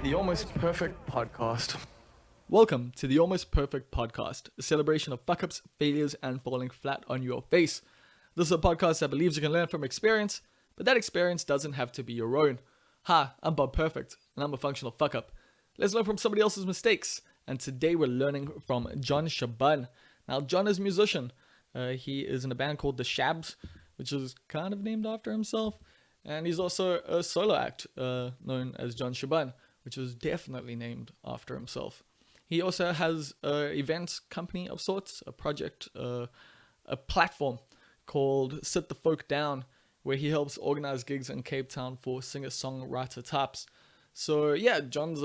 The Almost Perfect Podcast. Welcome to the Almost Perfect Podcast, a celebration of fuck-ups, failures, and falling flat on your face. This is a podcast that believes you can learn from experience, but that experience doesn't have to be your own. Hi, I'm Bob Perfect, and I'm a functional fuck-up. Let's learn from somebody else's mistakes, and today we're learning from Jon Shaban. Now, Jon is a musician. He is in a band called the Shabs, which is kind of named after himself, and he's also a solo act known as Jon Shaban, which was definitely named after himself. He also has an events company of sorts, a project, a platform called Sit the Folk Down, where he helps organize gigs in Cape Town for singer-songwriter types. So yeah, Jon's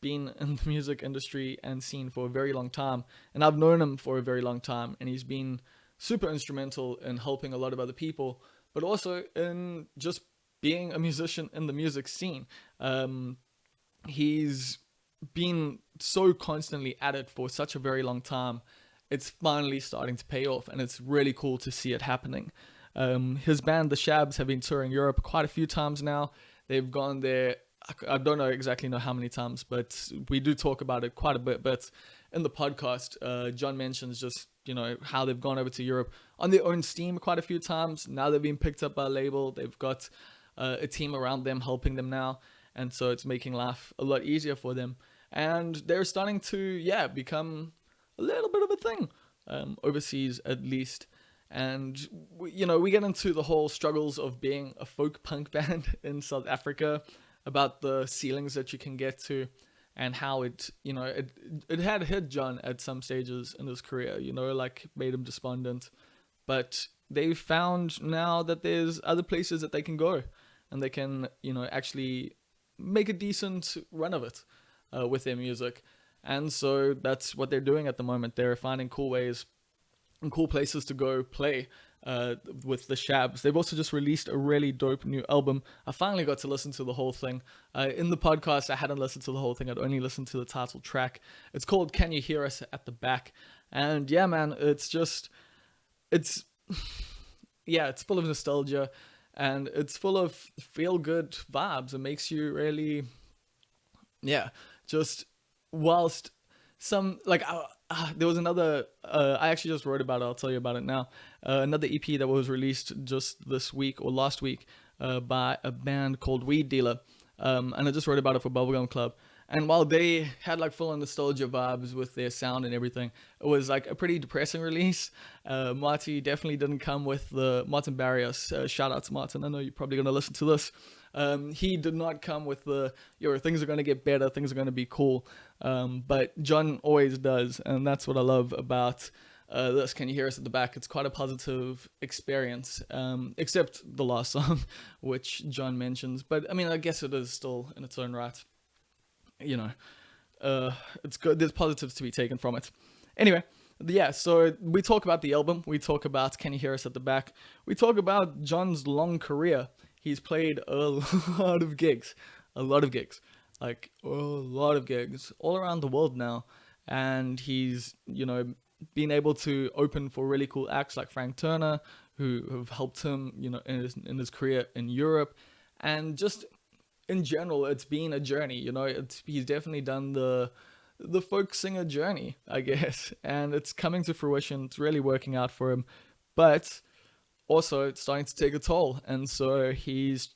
been in the music industry and scene for a very long time, and I've known him for a very long time, and he's been super instrumental in helping a lot of other people, but also in just being a musician in the music scene. He's been so constantly at it for such a very long time. It's finally starting to pay off, and it's really cool to see it happening. His band, the Shabs, have been touring Europe quite a few times now. They've gone there, I don't exactly know how many times, but we do talk about it quite a bit. But in the podcast, Jon mentions just, how they've gone over to Europe on their own steam quite a few times. Now they've been picked up by a label. They've got a team around them helping them now. And so it's making life a lot easier for them. And they're starting to, become a little bit of a thing, overseas at least. And, we get into the whole struggles of being a folk punk band in South Africa, about the ceilings that you can get to, and how it had hit Jon at some stages in his career, made him despondent. But they've found now that there's other places that they can go, and they can, actually make a decent run of it with their music. And so that's what they're doing at the moment. They're finding cool ways and cool places to go play with the Shabs. They've also just released a really dope new album. I finally got to listen to the whole thing. In the podcast, I hadn't listened to the whole thing. I'd only listened to the title track. It's called Can You Hear Us at the Back? And yeah, man, it's full of nostalgia. And it's full of feel-good vibes. It makes you really, just whilst some, there was another, I actually just wrote about it, I'll tell you about it now. Another EP that was released just this week or last week by a band called Weed Dealer. And I just wrote about it for Bubblegum Club. And while they had full-on nostalgia vibes with their sound and everything, it was a pretty depressing release. Marty definitely didn't come with the Martin Barrios. Shout out to Martin. I know you're probably going to listen to this. He did not come with the, things are going to get better, things are going to be cool. But Jon always does. And that's what I love about this. Can You Hear Us at the Back? It's quite a positive experience, except the last song, which Jon mentions. But I guess it is still in its own right. It's good. There's positives to be taken from it. Anyway, so we talk about the album. We talk about Can You Hear Us at the Back? We talk about Jon's long career. He's played a lot of gigs, all around the world now. And he's, been able to open for really cool acts like Frank Turner, who have helped him, in his career in Europe. And just in general, it's been a journey, he's definitely done the folk singer journey, I guess, and it's coming to fruition. It's really working out for him, but also it's starting to take a toll. And so he's,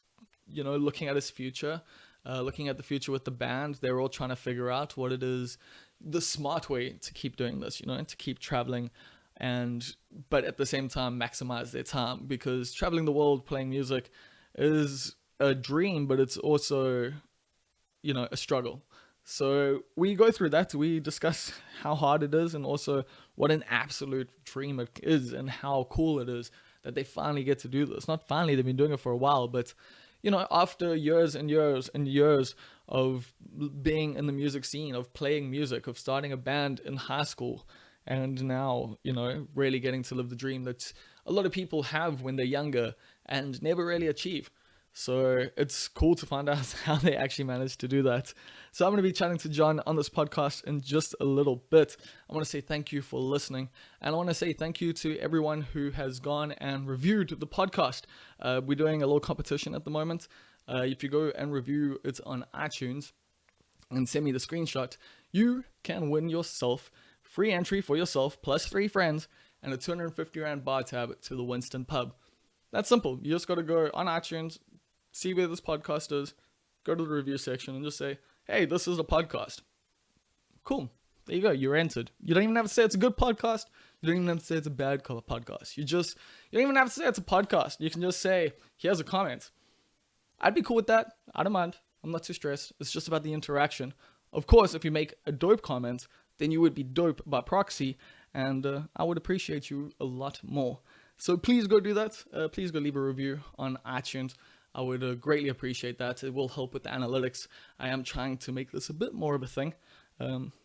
looking at his future, looking at the future with the band. They're all trying to figure out what it is, the smart way to keep doing this, and to keep traveling, but at the same time maximize their time, because traveling the world playing music is a dream, but it's also, a struggle. So we go through that. We discuss how hard it is, and also what an absolute dream it is, and how cool it is that they finally get to do this. Not finally, they've been doing it for a while, but after years and years and years of being in the music scene, of playing music, of starting a band in high school, and now, really getting to live the dream that a lot of people have when they're younger and never really achieve. So it's cool to find out how they actually managed to do that. So I'm going to be chatting to Jon on this podcast in just a little bit. I want to say thank you for listening. And I want to say thank you to everyone who has gone and reviewed the podcast. We're doing a little competition at the moment. If you go and review it on iTunes, and send me the screenshot, you can win yourself free entry for yourself plus 3 friends and a 250 Rand bar tab to the Winston pub. That's simple. You just got to go on iTunes, see where this podcast is, go to the review section and just say, hey, this is a podcast. Cool. There you go. You're entered. You don't even have to say it's a good podcast. You don't even have to say it's a bad podcast. You don't even have to say it's a podcast. You can just say, here's a comment. I'd be cool with that. I don't mind. I'm not too stressed. It's just about the interaction. Of course, if you make a dope comment, then you would be dope by proxy, and I would appreciate you a lot more. So please go do that. Please go leave a review on iTunes. I would greatly appreciate that. It will help with the analytics. I am trying to make this a bit more of a thing.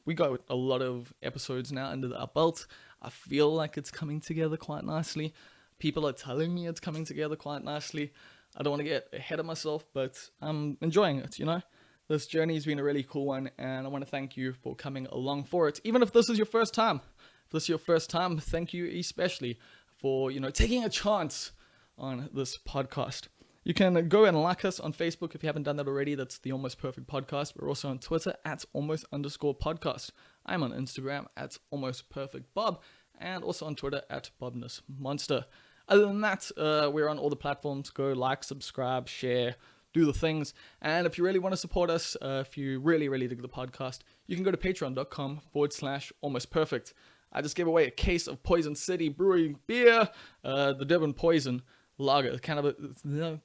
We got a lot of episodes now under our belt. I feel like it's coming together quite nicely. People are telling me it's coming together quite nicely. I don't want to get ahead of myself, but I'm enjoying it, you know? This journey has been a really cool one, and I want to thank you for coming along for it. Even if this is your first time. If this is your first time, thank you especially for, taking a chance on this podcast. You can go and like us on Facebook if you haven't done that already. That's the Almost Perfect Podcast. We're also on Twitter at almost_podcast. I'm on Instagram at almostperfectbob, and also on Twitter at bobnessmonster. Other than that, we're on all the platforms. Go like, subscribe, share, do the things. And if you really want to support us, if you really, really dig the podcast, you can go to patreon.com/almostperfect. I just gave away a case of Poison City Brewing beer, the Durban Poison lager. Cannabis? Yeah,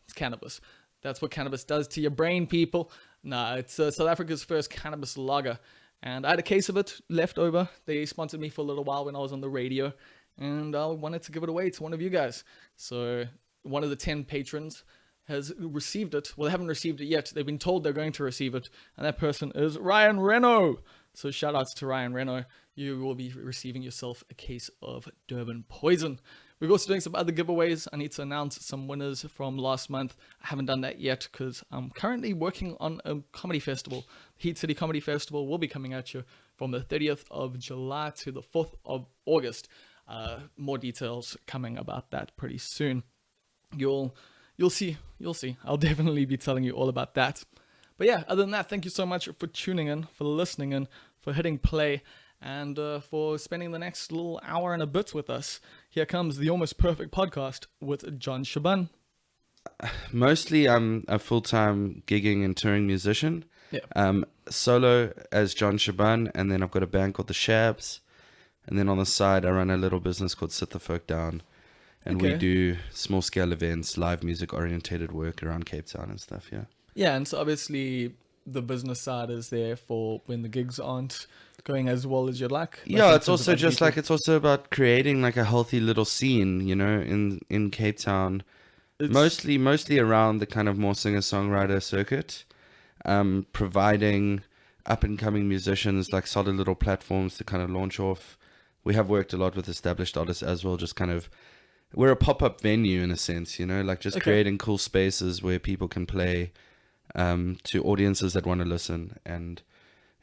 it's cannabis. That's what cannabis does to your brain, people. Nah, it's South Africa's first cannabis lager. And I had a case of it left over. They sponsored me for a little while when I was on the radio, and I wanted to give it away to one of you guys. So one of the 10 patrons has received it. Well, they haven't received it yet. They've been told they're going to receive it, and that person is Ryan Reno. So shout outs to Ryan Reno. You will be receiving yourself a case of Durban Poison. We're also doing some other giveaways. I need to announce some winners from last month. I haven't done that yet because I'm currently working on a comedy festival. Heat City Comedy Festival will be coming at you from the 30th of July to the 4th of August. More details coming about that pretty soon. You'll see. I'll definitely be telling you all about that. But yeah, other than that, thank you so much for tuning in, for listening in, for hitting play, and for spending the next little hour and a bit with us. Here comes the Almost Perfect Podcast with Jon Shaban. Mostly I'm a full-time gigging and touring musician. Yeah. Solo as Jon Shaban, and then I've got a band called the Shabs. And then on the side, I run a little business called Sit the Folk Down. And we do small-scale events, live music-orientated work around Cape Town and stuff, yeah. Yeah, and so obviously the business side is there for when the gigs aren't going as well as you'd like. Yeah, it's also just people. It's also about creating like a healthy little scene, in Cape Town. Mostly around the kind of more singer-songwriter circuit, providing up-and-coming musicians like solid little platforms to kind of launch off. We have worked a lot with established artists as well, just kind of, we're a pop-up venue in a sense, creating cool spaces where people can play to audiences that want to listen and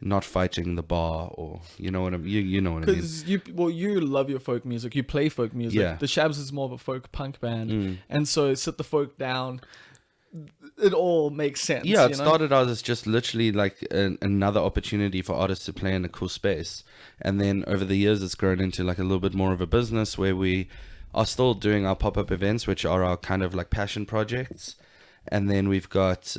not fighting the bar, or you know what I mean. Because you love your folk music, you play folk music. Yeah. The Shabs is more of a folk punk band, and so Sit the Folk Down, it all makes sense. Yeah, it started out as just literally like another opportunity for artists to play in a cool space, and then over the years it's grown into like a little bit more of a business where we are still doing our pop-up events, which are our kind of like passion projects, and then we've got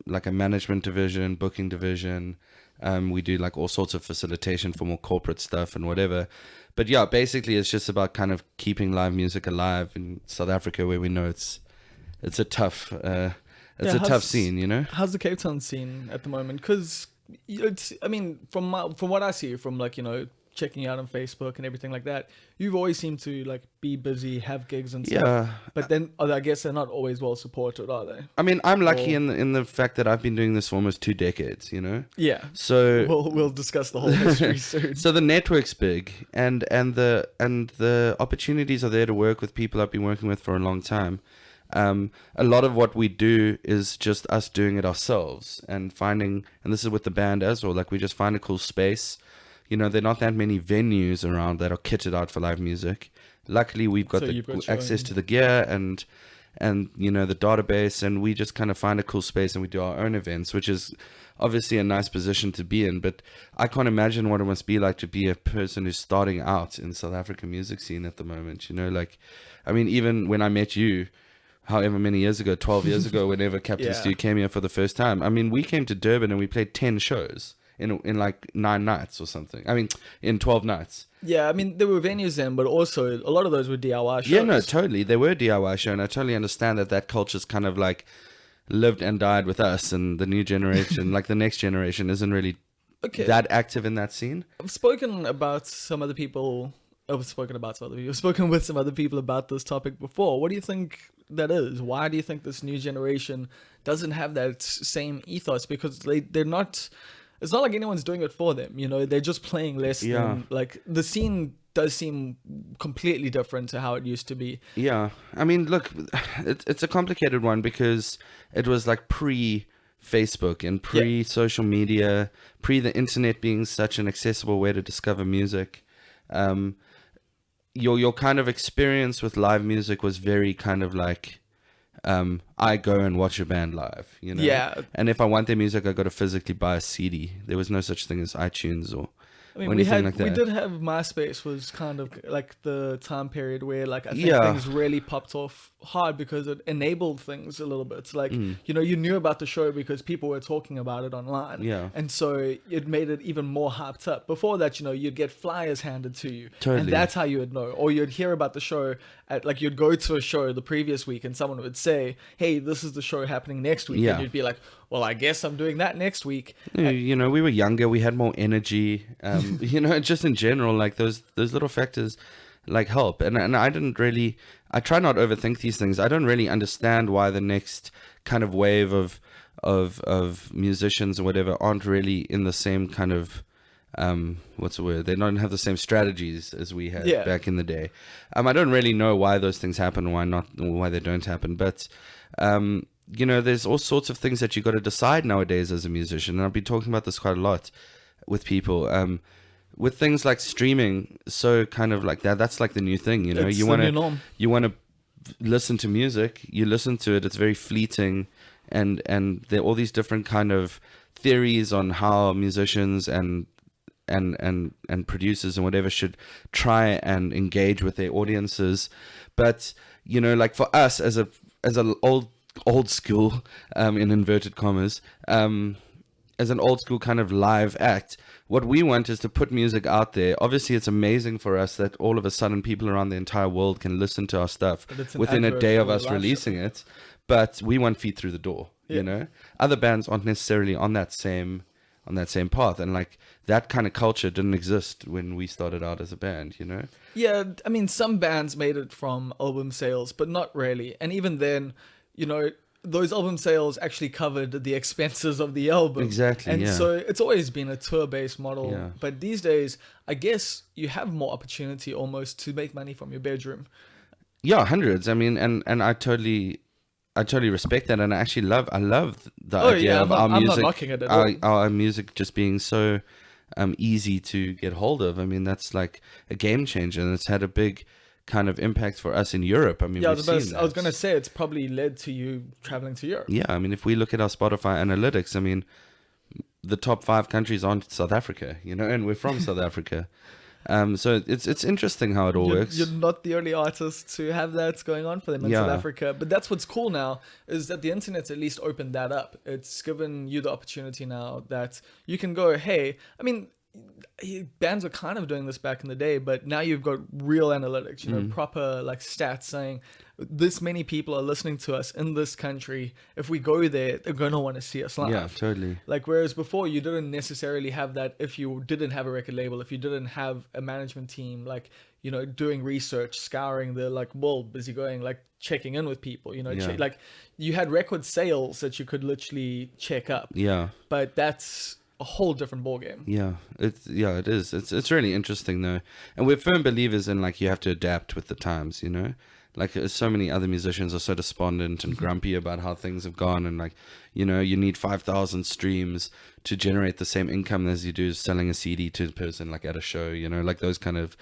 like a management division, booking division. We do like all sorts of facilitation for more corporate stuff and whatever. But yeah, basically it's just about kind of keeping live music alive in South Africa, where we know it's a tough tough scene, How's the Cape Town scene at the moment? Because from what I see, from like checking you out on Facebook and everything like that, you've always seemed to like be busy, have gigs and stuff. Yeah. But then I guess they're not always well supported, are they? I mean, I'm lucky in the fact that I've been doing this for almost 2 decades, Yeah. So we'll discuss the whole history soon. So the network's big, and the opportunities are there to work with people I've been working with for a long time. A lot of what we do is just us doing it ourselves and finding, and this is with the band as well, like we just find a cool space. There are not that many venues around that are kitted out for live music. Luckily, we've got access to the gear, and and the database, and we just kind of find a cool space and we do our own events, which is obviously a nice position to be in. But I can't imagine what it must be like to be a person who's starting out in South African music scene at the moment. Like, I mean, even when I met you, however many years ago, 12 years ago, whenever Captain Stu came here for the first time, I mean, we came to Durban and we played 10 shows in like 9 nights or something. I mean, in 12 nights. Yeah, I mean, there were venues then, but also a lot of those were DIY shows. Yeah, no, totally. They were DIY show, and I totally understand that culture's kind of like lived and died with us, and the new generation, like the next generation, isn't really that active in that scene. I've spoken with some other people about this topic before. What do you think that is? Why do you think this new generation doesn't have that same ethos? Because they're not, it's not like anyone's doing it for them, they're just playing less than, like, the scene does seem completely different to how it used to be. Yeah, I mean, look, it's a complicated one because it was like pre-Facebook and pre-social media, pre the internet being such an accessible way to discover music. Your kind of experience with live music was very kind of like, I go and watch a band live, Yeah. And if I want their music, I got to physically buy a CD. There was no such thing as iTunes or we did have MySpace was kind of like the time period where, like, I think things really popped off hard because it enabled things a little bit. It's like, you knew about the show because people were talking about it online. Yeah. And so it made it even more hyped up. Before that, you'd get flyers handed to you. Totally. And that's how you would know. Or you'd hear about the show you'd go to a show the previous week and someone would say, hey, this is the show happening next week. Yeah. And you'd be like, well, I guess I'm doing that next week. We were younger, we had more energy, just in general, like those little factors like help. And I try not to overthink these things. I don't really understand why the next kind of wave of musicians or whatever aren't really in the same kind of what's the word? They don't have the same strategies as we had back in the day. I don't really know why those things happen, why they don't happen, but there's all sorts of things that you got to decide nowadays as a musician, and I've been talking about this quite a lot with people. With things like streaming, so kind of like that's like the new thing, you want to listen to music, you listen to it, it's very fleeting, and there are all these different kind of theories on how musicians and producers and whatever should try and engage with their audiences. But like for us as an old school in inverted commas, as an old school kind of live act, what we want is to put music out there. Obviously it's amazing for us that all of a sudden people around the entire world can listen to our stuff within a day of us releasing it, but we want feet through the door. Other bands aren't necessarily on that same path, and like that kind of culture didn't exist when we started out as a band. Yeah, I mean, some bands made it from album sales, but not really. And even then, those album sales actually covered the expenses of the album. Exactly. And so it's always been a tour-based model. Yeah. But these days, I guess you have more opportunity almost to make money from your bedroom. Yeah, hundreds. I mean, and I totally respect that, and I love the idea of our music. I'm not knocking it at all. Our music just being so easy to get hold of. I mean, that's like a game changer, and it's had a big kind of impact for us in Europe. I mean, I was going to say it's probably led to you traveling to Europe. Yeah, I mean, if we look at our Spotify analytics, I mean, the top 5 countries aren't South Africa, and we're from South Africa. So it's interesting how it all works. You're not the only artist to have that going on for them in South Africa. But that's what's cool now, is that the internet's at least opened that up. It's given you the opportunity now that you can go, hey, I mean, bands were kind of doing this back in the day, but now you've got real analytics, proper like stats saying this many people are listening to us in this country. If we go there, they're going to want to see us live. Yeah, totally. Like, whereas before you didn't necessarily have that if you didn't have a record label, if you didn't have a management team, like, doing research, scouring the like world, busy going, like checking in with people, like you had record sales that you could literally check up. Yeah. But that's a whole different ballgame. Yeah, it is. It's really interesting though, and we're firm believers in like you have to adapt with the times. Like so many other musicians are so despondent and grumpy about how things have gone, and like you need 5,000 streams to generate the same income as you do selling a CD to a person like at a show. Like those kind of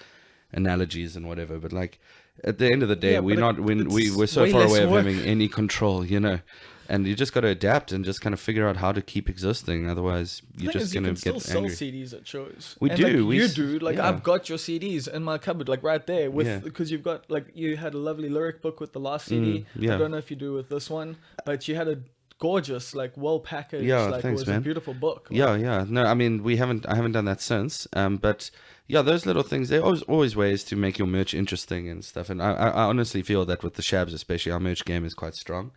analogies and whatever. But like at the end of the day, Yeah, we're but not we're so way far less away of work. having any control, you know. And you just got to adapt and just kind of figure out how to keep existing. Otherwise, The you're thing just is, you going can to still get sell angry. CDs at shows. We And, do, Like, we you s- do. Like yeah. I've got your CDs in my cupboard, like right there, with Yeah. because you've got like you had a lovely lyric book with the last CD. yeah. I don't know if you do with this one, but you had a gorgeous, like well packaged, Yeah, like thanks, it was a man. beautiful book. Like, Yeah. No, I mean, I haven't done that since. But yeah, those little things, they're always ways to make your merch interesting and stuff. And I honestly feel that with the Shabs, especially, our merch game is quite strong.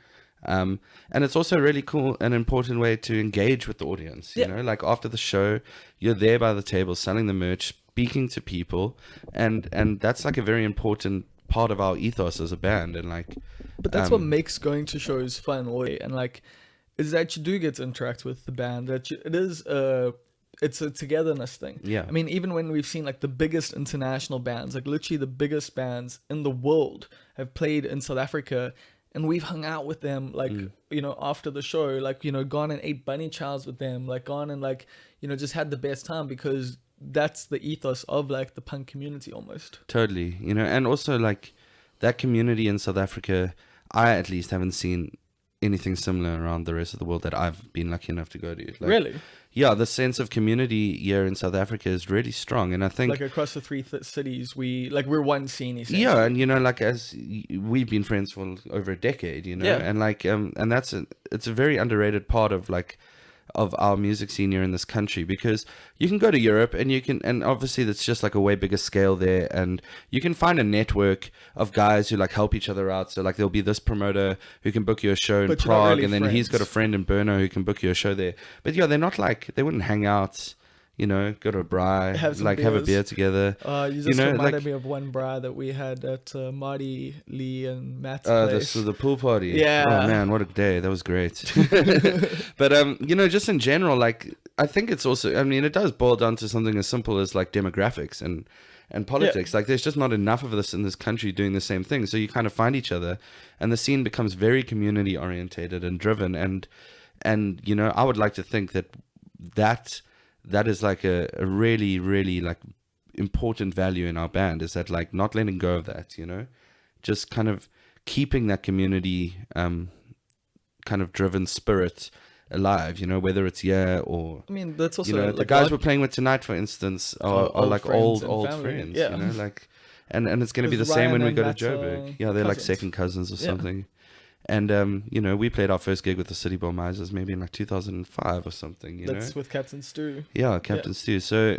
And it's also really cool, an important way to engage with the audience. You Yeah. know, like after the show, you're there by the table selling the merch, speaking to people, and that's like a very important part of our ethos as a band. And like, But that's what makes going to shows fun, and like, is that you do get to interact with the band. It's a togetherness thing. Yeah. I mean, even when we've seen like the biggest international bands, like literally the biggest bands in the world, have played in South Africa, and we've hung out with them, like after the show, like gone and ate bunny chows with them, like gone and like just had the best time, because that's the ethos of like the punk community almost. Totally, and also like that community in South Africa, I at least haven't seen anything similar around the rest of the world that I've been lucky enough to go to. Like, Really? Yeah, the sense of community here in South Africa is really strong, and I think Like across the three cities, we're one scene essentially. yeah, and like we've been friends for over a decade, Yeah. and like and it's a very underrated part of like of our music scene here in this country, because you can go to Europe and obviously that's just like a way bigger scale there, and you can find a network of guys who like help each other out. So like there'll be this promoter who can book you a show in But you're not Prague, really and then he's got a friends. friend in Brno who can book you a show there. But yeah, they're not like, they wouldn't hang out, go to a braai, Have some like have a beers. beer together. You just reminded like me of one bra that we had at Marty, Lee, and Matt's place. the pool party. Yeah. Oh man, what a day. That was great. But just in general, like I think it's also, I mean, it does boil down to something as simple as like demographics and politics. Like there's just not enough of this in this country doing the same thing. So you kind of find each other, and the scene becomes very community orientated and driven. And I would like to think that is like a really, really like important value in our band, is that like not letting go of that, just kind of keeping that community kind of driven spirit alive, whether it's or I mean, that's also the like guys we're playing with tonight, for instance, are old like friends old and family. friends, Yeah. like, and it's going to be the Because same when Ryan we and go to Matt are Joburg. Yeah, they're like cousins. second cousins or Yeah. something. And we played our first gig with the City Bowl Misers maybe in like 2005 or something. That's with Captain Stu. Yeah, Captain Stu. So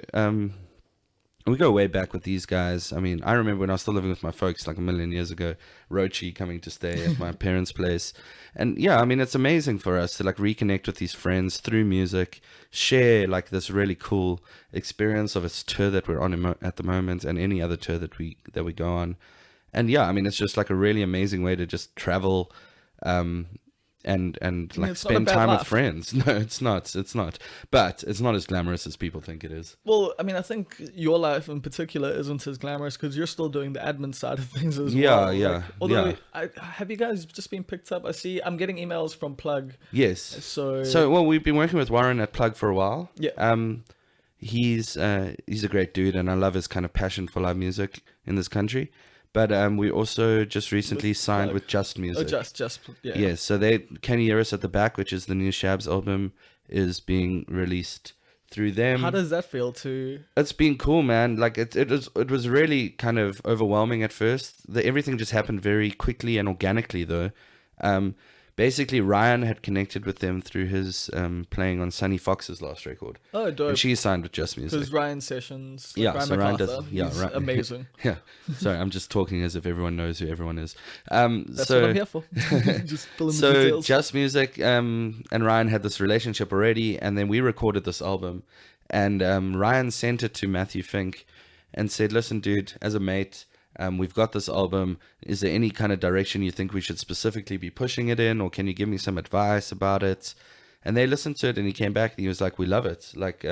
we go way back with these guys. I mean, I remember when I was still living with my folks like a million years ago, Rochi coming to stay at my parents' place. And yeah, I mean, it's amazing for us to like reconnect with these friends through music, share like this really cool experience of this tour that we're on at the moment, and any other tour that we go on. And yeah, I mean, it's just like a really amazing way to just travel and like it's not a spend bad time with life. friends. No, it's not. But it's not as glamorous as people think it is. Well, I mean, I think your life in particular isn't as glamorous because you're still doing the admin side of things as Yeah, well. yeah, Like, although, yeah. have you guys just been picked up? I'm getting emails from Plug. Yes. So Well, we've been working with Warren at Plug for a while. Yeah. He's a great dude, and I love his kind of passion for live music in this country. But we also just recently With signed Plug. with Just Music. yeah. Yes, so Can You Hear Us at the Back, which is the new Shabs album, is being released through them. How does that feel to? It's been cool, man. Like it was really kind of overwhelming at first. Everything just happened very quickly and organically, though. Basically, Ryan had connected with them through his playing on Sunny Fox's last record, Oh, and dope. she signed with Just Music. Because Ryan Sessions, Yeah, Ryan so Ryan MacArthur, does- yeah, he's Ryan- amazing. Yeah, sorry, I'm just talking as if everyone knows who everyone is. That's what I'm here for. Just fill in the So details. Just Music and Ryan had this relationship already, and then we recorded this album, and Ryan sent it to Matthew Fink and said, listen, dude, as a mate, we've got this album. Is there any kind of direction you think we should specifically be pushing it in, or can you give me some advice about it? And they listened to it, and he came back and he was like, we love it. Like,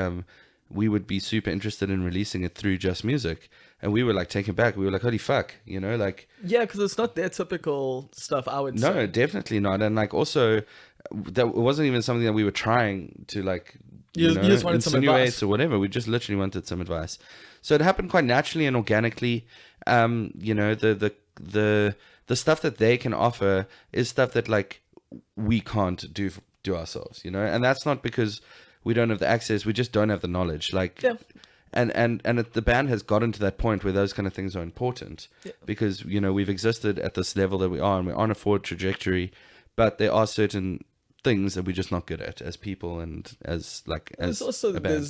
we would be super interested in releasing it through Just Music. And we were like taken back. We were like, holy fuck, like, Yeah, because it's not their typical stuff, I would say. no, definitely not. And like also, that wasn't even something that we were trying to like You just wanted some advice. or whatever. We just literally wanted some advice. So it happened quite naturally and organically. The stuff that they can offer is stuff that like we can't do ourselves, and that's not because we don't have the access. We just don't have the knowledge. Like, Yeah. And the band has gotten to that point where those kind of things are important because, we've existed at this level that we are and we're on a forward trajectory, but there are certain things that we're just not good at as people and as It's also, a band.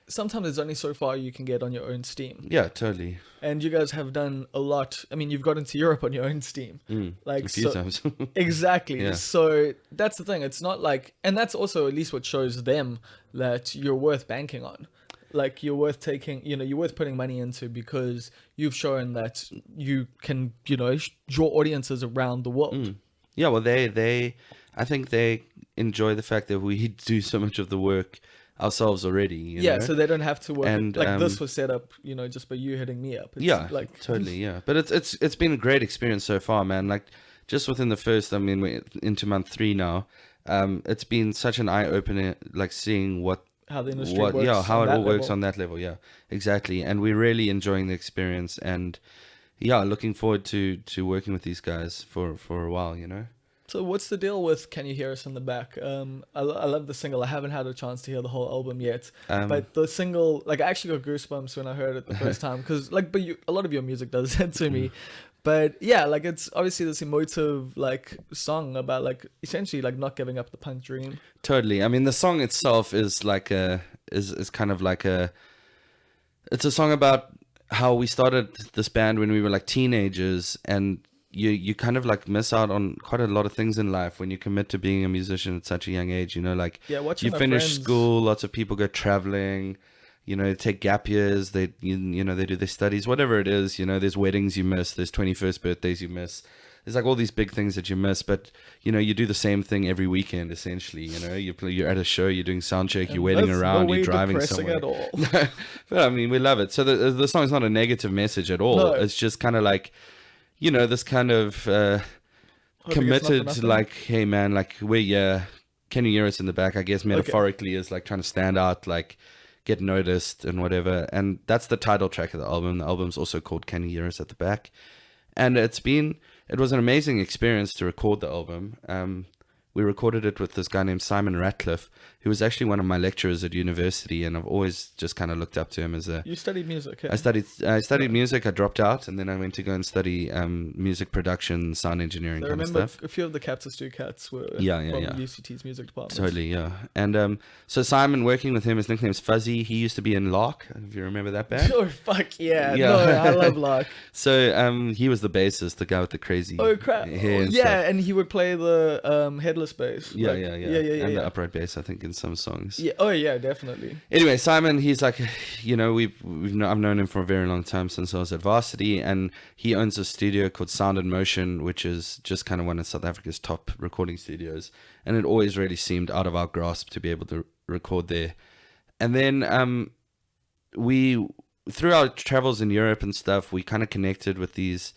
sometimes there's only so far you can get on your own steam. Yeah, totally. And you guys have done a lot. I mean, you've gotten to Europe on your own steam. Like A few times. Exactly. Yeah. So that's the thing. It's not like, and that's also at least what shows them that you're worth banking on. Like you're worth taking, you're worth putting money into because you've shown that you can, draw audiences around the world. Yeah, well, I think they enjoy the fact that we do so much of the work ourselves already. You know? So they don't have to work. And, this was set up, just by you hitting me up. It's totally, yeah. But it's been a great experience so far, man. Like just within the first, I mean, we're into month 3 now. It's been such an eye opener, like seeing how the industry works. Yeah, how it all works level. on that level. Yeah, exactly. And we're really enjoying the experience, and looking forward to working with these guys for a while. So what's the deal with Can You Hear Us in the Back? I love the single. I haven't had a chance to hear the whole album yet, but the single, like, I actually got goosebumps when I heard it the first time because, like, but a lot of your music does that to me. But yeah, like, it's obviously this emotive, like, song about, like, essentially, like, not giving up the punk dream. Totally. I mean, the song itself is like is kind of like it's a song about how we started this band when we were like teenagers, and you kind of like miss out on quite a lot of things in life when you commit to being a musician at such a young age. Watching you my finish friends- school, lots of people go traveling. They take gap years, they do their studies, whatever it is. There's weddings you miss, there's 21st birthdays you miss. There's like all these big things that you miss, but you do the same thing every weekend essentially. You're at a show, you're doing sound check, you're waiting around, you're driving somewhere. At all. But I mean, we love it. So the song's not a negative message at all. No. It's just kind of like, this kind of committed, like, hey man, like Can You Hear Us in the Back? I guess metaphorically is like trying to stand out, like get noticed and whatever. And that's the title track of the album. The album's also called Can You Hear Us at the Back? And it was an amazing experience to record the album. We recorded it with this guy named Simon Ratcliffe, who was actually one of my lecturers at university, and I've always just kind of looked up to him as a... You studied music, yeah? I studied music, I dropped out, and then I went to go and study music production, sound engineering I kind of remember stuff. a few of the Cactus 2 cats were from UCT's music department. Totally, yeah. And so Simon, working with him, his nickname's Fuzzy. He used to be in Lark, if you remember that band. Oh, fuck yeah. Yeah. No, I love Lark. So he was the bassist, the guy with the crazy Oh, crap. hair and Yeah, stuff. and he would play the headless bass. Yeah, like, yeah. And the upright bass, I think, in some songs. Yeah. Oh, yeah, definitely. Anyway, Simon, he's like, I've known him for a very long time since I was at Varsity, and he owns a studio called Sound and Motion, which is just kind of one of South Africa's top recording studios, and it always really seemed out of our grasp to be able to record there. And then through our travels in Europe and stuff, we kind of connected with these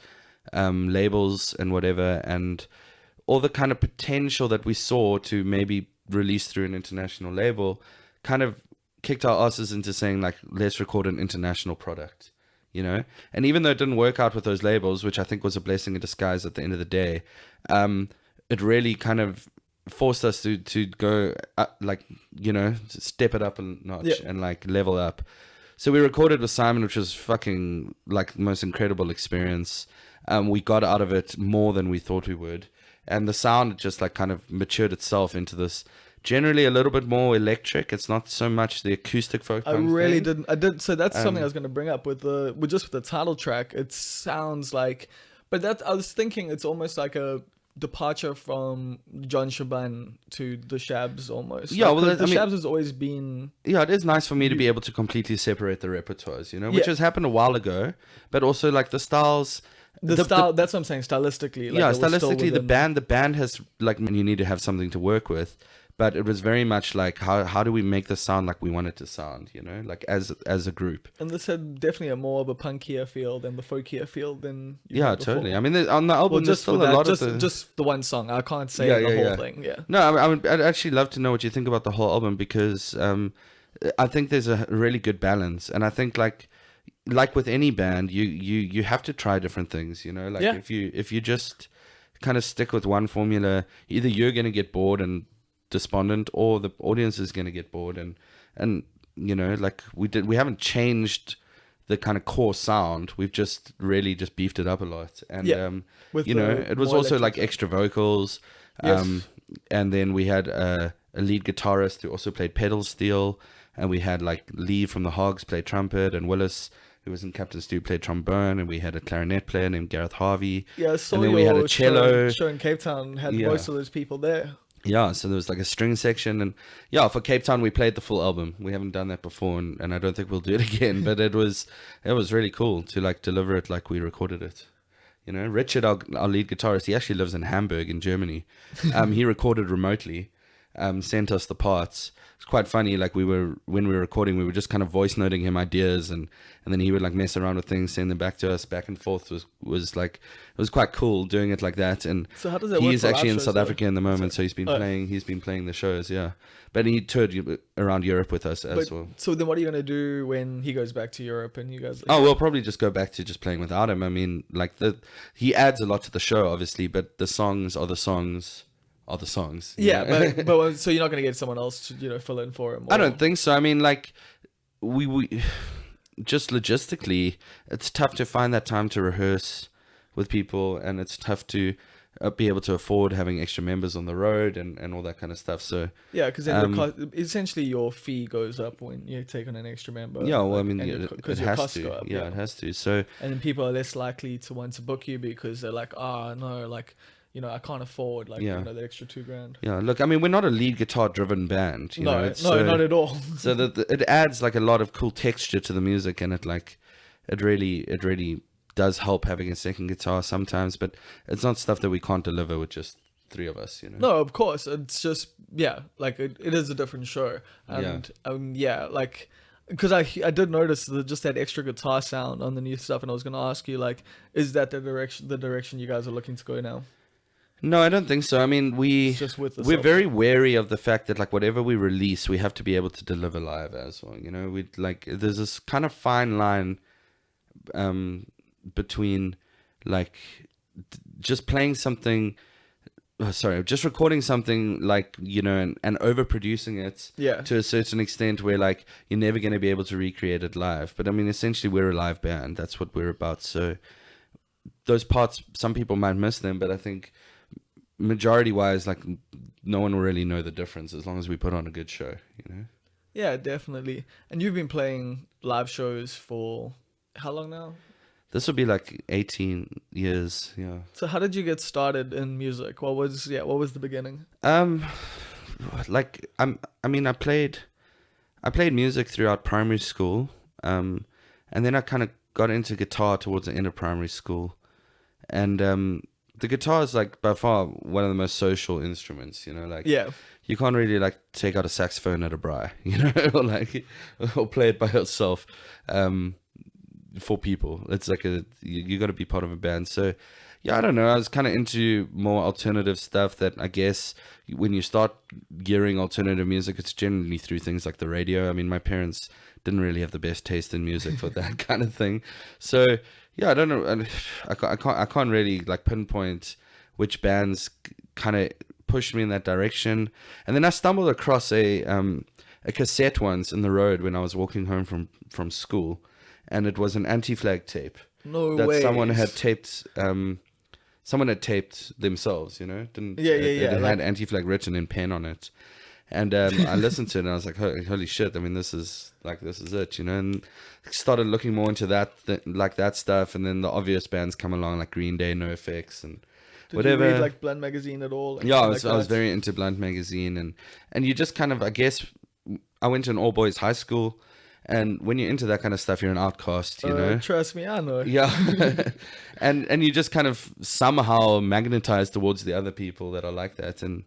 labels and whatever, and all the kind of potential that we saw to maybe release through an international label kind of kicked our asses into saying, like, let's record an international product, and even though it didn't work out with those labels, which I think was a blessing in disguise at the end of the day, it really kind of forced us to go step it up a notch and like level up. So we recorded with Simon, which was fucking like the most incredible experience. We got out of it more than we thought we would. And the sound just like kind of matured itself into this generally a little bit more electric. It's not so much the acoustic folk punk thing. I did. So that's something I was going to bring up with the title track. It sounds like, but that I was thinking it's almost like a departure from Jon Shaban to the Shabs almost. Yeah, well, the Shabs has always been... Yeah, it is nice for me to be able to completely separate the repertoires, which has happened a while ago, but also like the styles... The style, that's what I'm saying, stylistically. Stylistically, the band has, like, you need to have something to work with, but it was very much like how do we make this sound like we want it to sound, you know, like as a group. And this had definitely a more of a punkier feel than the folkier feel than you Yeah, had before. totally. I mean, on the album, Well, there's just still for a that, lot just, of the... just the one song. I can't say Yeah, the yeah, whole yeah. thing. Yeah. No, I'd actually love to know what you think about the whole album, because I think there's a really good balance, and I think like with any band, you have to try different things, you know. Like Yeah. if you just kind of stick with one formula, either you're gonna get bored and despondent, or the audience is gonna get bored, and you know, like we haven't changed the kind of core sound. We've just really just beefed it up a lot, and With you know, the it was more also electric like extra vocals. Yes. And then we had a lead guitarist who also played pedal steel, and we had like Lee from the Hogs played trumpet, and Willis, who was in Captain Stew, played trombone, and we had a clarinet player named Gareth Harvey. Yeah, so and then we had a cello. show in Cape Town had Yeah. most of those people there. Yeah, so there was like a string section, and yeah, for Cape Town we played the full album. We haven't done that before, and I don't think we'll do it again. But it was really cool to like deliver it like we recorded it. You know, Richard, our lead guitarist, he actually lives in Hamburg in Germany. He recorded remotely, sent us the parts. It's quite funny. Like when we were recording, we were just kind of voice noting him ideas, and then he would like mess around with things, send them back to us, back and forth. Was like, it was quite cool doing it like that. And So how does that work he's for live actually in shows, South though? Africa in the moment, so he's been playing the shows. Yeah, but he toured around Europe with us as well. So then what are you going to do when he goes back to Europe and you guys... Oh, we'll probably just go back to just playing without him. I mean, like he adds a lot to the show, obviously, but the songs are the songs. You Yeah, know? but so you're not going to get someone else to, you know, fill in for him? I don't think so. I mean, like we just logistically, it's tough to find that time to rehearse with people, and it's tough to be able to afford having extra members on the road and all that kind of stuff. So Yeah, because then essentially your fee goes up when you take on an extra member. yeah, well, I like, mean, and it your has costs to. go up, Yeah, it has to. So And then people are less likely to want to book you because they're like, no, like, you know, I can't afford like Yeah. you know, the extra $2,000. yeah, look, I mean, we're not a lead guitar driven band. You know, it's not at all. so that it adds like a lot of cool texture to the music, and it really does help having a second guitar sometimes, but it's not stuff that we can't deliver with just three of us, you know. No, of course. It's just, yeah, like it is a different show. And like, because I did notice just that extra guitar sound on the new stuff, and I was going to ask you, like, is that the direction you guys are looking to go now? No, I don't think so. I mean, It's just with the we're soft- very wary of the fact that like whatever we release, we have to be able to deliver live as well. You know, we like there's this kind of fine line between like just playing something. Just recording something like, you know, and overproducing it Yeah. to a certain extent where like you're never going to be able to recreate it live. But I mean, essentially we're a live band. That's what we're about. So those parts, some people might miss them, but I think majority wise, like no one will really know the difference as long as we put on a good show, you know? Yeah, definitely. And you've been playing live shows for how long now? This will be like 18 years. Yeah. So how did you get started in music? What was the beginning? Like I mean, I played music throughout primary school, and then I kind of got into guitar towards the end of primary school, and the guitar is like by far one of the most social instruments. You know, like Yeah. you can't really like take out a saxophone at a braai, you know, or play it by yourself. For people, it's like you got to be part of a band. So yeah, I don't know, I was kind of into more alternative stuff that I guess when you start gearing alternative music, it's generally through things like the radio. I mean, my parents didn't really have the best taste in music for that kind of thing. So yeah, I don't know, I can't really like pinpoint which bands kind of pushed me in that direction. And then I stumbled across a cassette once in the road when I was walking home from school, and it was an Anti-Flag tape that someone had taped. Someone had taped themselves, you know. It had Anti-Flag written in pen on it, and I listened to it and I was like, "Holy shit!" I mean, this is it, you know. And started looking more into that stuff, and then the obvious bands come along like Green Day, NoFX, and whatever. Did you read like Blunt Magazine at all? Yeah, I was very into Blunt Magazine, and you just kind of, I guess, I went to an all boys high school. And when you're into that kind of stuff, you're an outcast, you know. Trust me, I know. Yeah, and you just kind of somehow magnetize towards the other people that are like that, and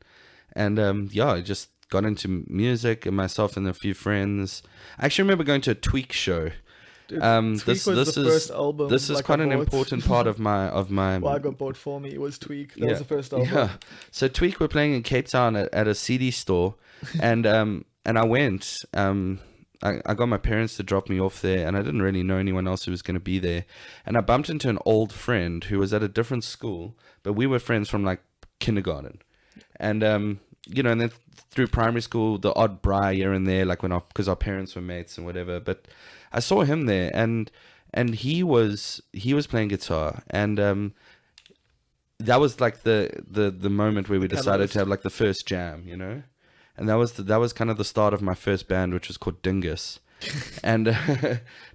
yeah, I just got into music, and myself and a few friends. I actually remember going to a Tweak show. Dude, Tweak was the first album. This is like, quite I an bought. important part of my Well, I got bought for me. It was Tweak. That was the first album. Yeah. So Tweak were playing in Cape Town at a CD store, and I went. I got my parents to drop me off there, and I didn't really know anyone else who was going to be there. And I bumped into an old friend who was at a different school, but we were friends from like kindergarten. And and then through primary school, the odd braai here and there, like because our parents were mates and whatever. But I saw him there, and he was playing guitar, and that was like the moment where we decided to have like the first jam, and that was kind of the start of my first band, which was called Dingus. And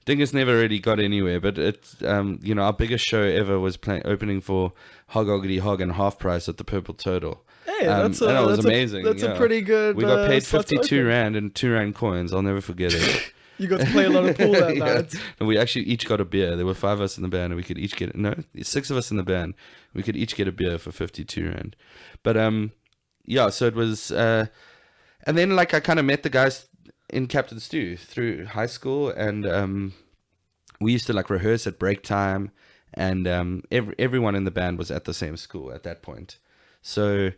Dingus never really got anywhere, but it's our biggest show ever was opening for Hog Oggity Hog and Half Price at the Purple Turtle. Hey, that was amazing. That's a pretty good. We got paid 52 rand and 2 rand coins. I'll never forget it. You got to play a lot of pool that night. And we actually each got a beer. There were 5 of us in the band, and we could each get 6 of us in the band. We could each get a beer for 52 rand. But so it was. And then like I kind of met the guys in Captain Stew through high school, and we used to like rehearse at break time, and everyone in the band was at the same school at that point. So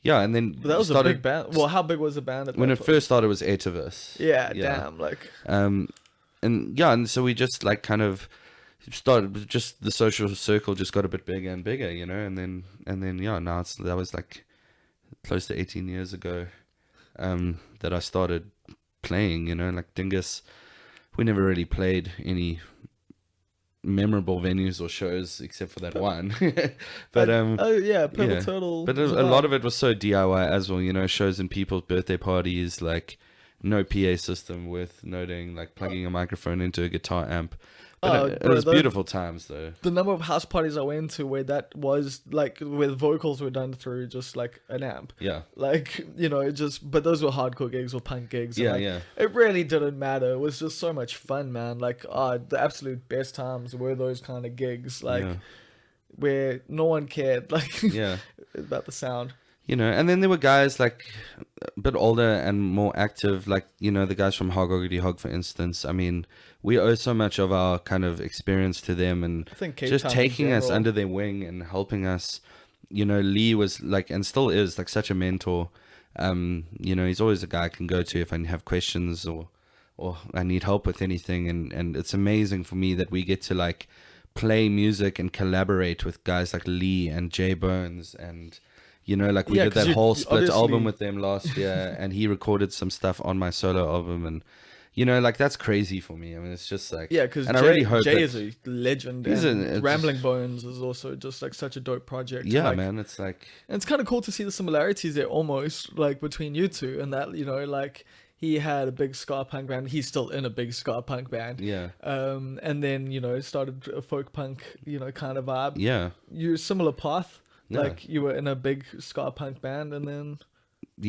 yeah, and then but that was a big band. Well, how big was the band at when that it point? first started? It was 8 of us. Yeah, damn, like and so we just like kind of started, just the social circle just got a bit bigger and bigger, and then now that was like close to 18 years ago that I started playing, like Dingus. We never really played any memorable venues or shows except for that one. But Purple Turtle. But a lot of it was so DIY as well, shows in people's birthday parties, like no PA system worth noting, like plugging a microphone into a guitar amp. But it was beautiful times though. The number of house parties I went to where that was like, where vocals were done through just like an amp. Yeah. Like, but those were hardcore gigs or punk gigs. Yeah, and it really didn't matter. It was just so much fun, man. Like, the absolute best times were those kind of gigs, like where no one cared, like, about the sound. And then there were guys like a bit older and more active, like, the guys from Hog Oggity Hog, for instance. I mean, we owe so much of our kind of experience to them, and I think just taking us under their wing and helping us. Lee was like, and still is like, such a mentor. He's always a guy I can go to if I have questions or I need help with anything. And it's amazing for me that we get to like play music and collaborate with guys like Lee and Jay Bones, and like we did that whole split album with them last year, and he recorded some stuff on my solo album, and like that's crazy for me. I mean, it's just like, because I really hope Jay is a legend. And Rambling Bones is also just like such a dope project. Yeah, like, man, it's like, and it's kind of cool to see the similarities there, almost like between you two, and that like he had a big ska punk band. He's still in a big ska punk band. Yeah. And then started a folk punk kind of vibe. Yeah. You're a similar path. Yeah. Like you were in a big ska punk band, and then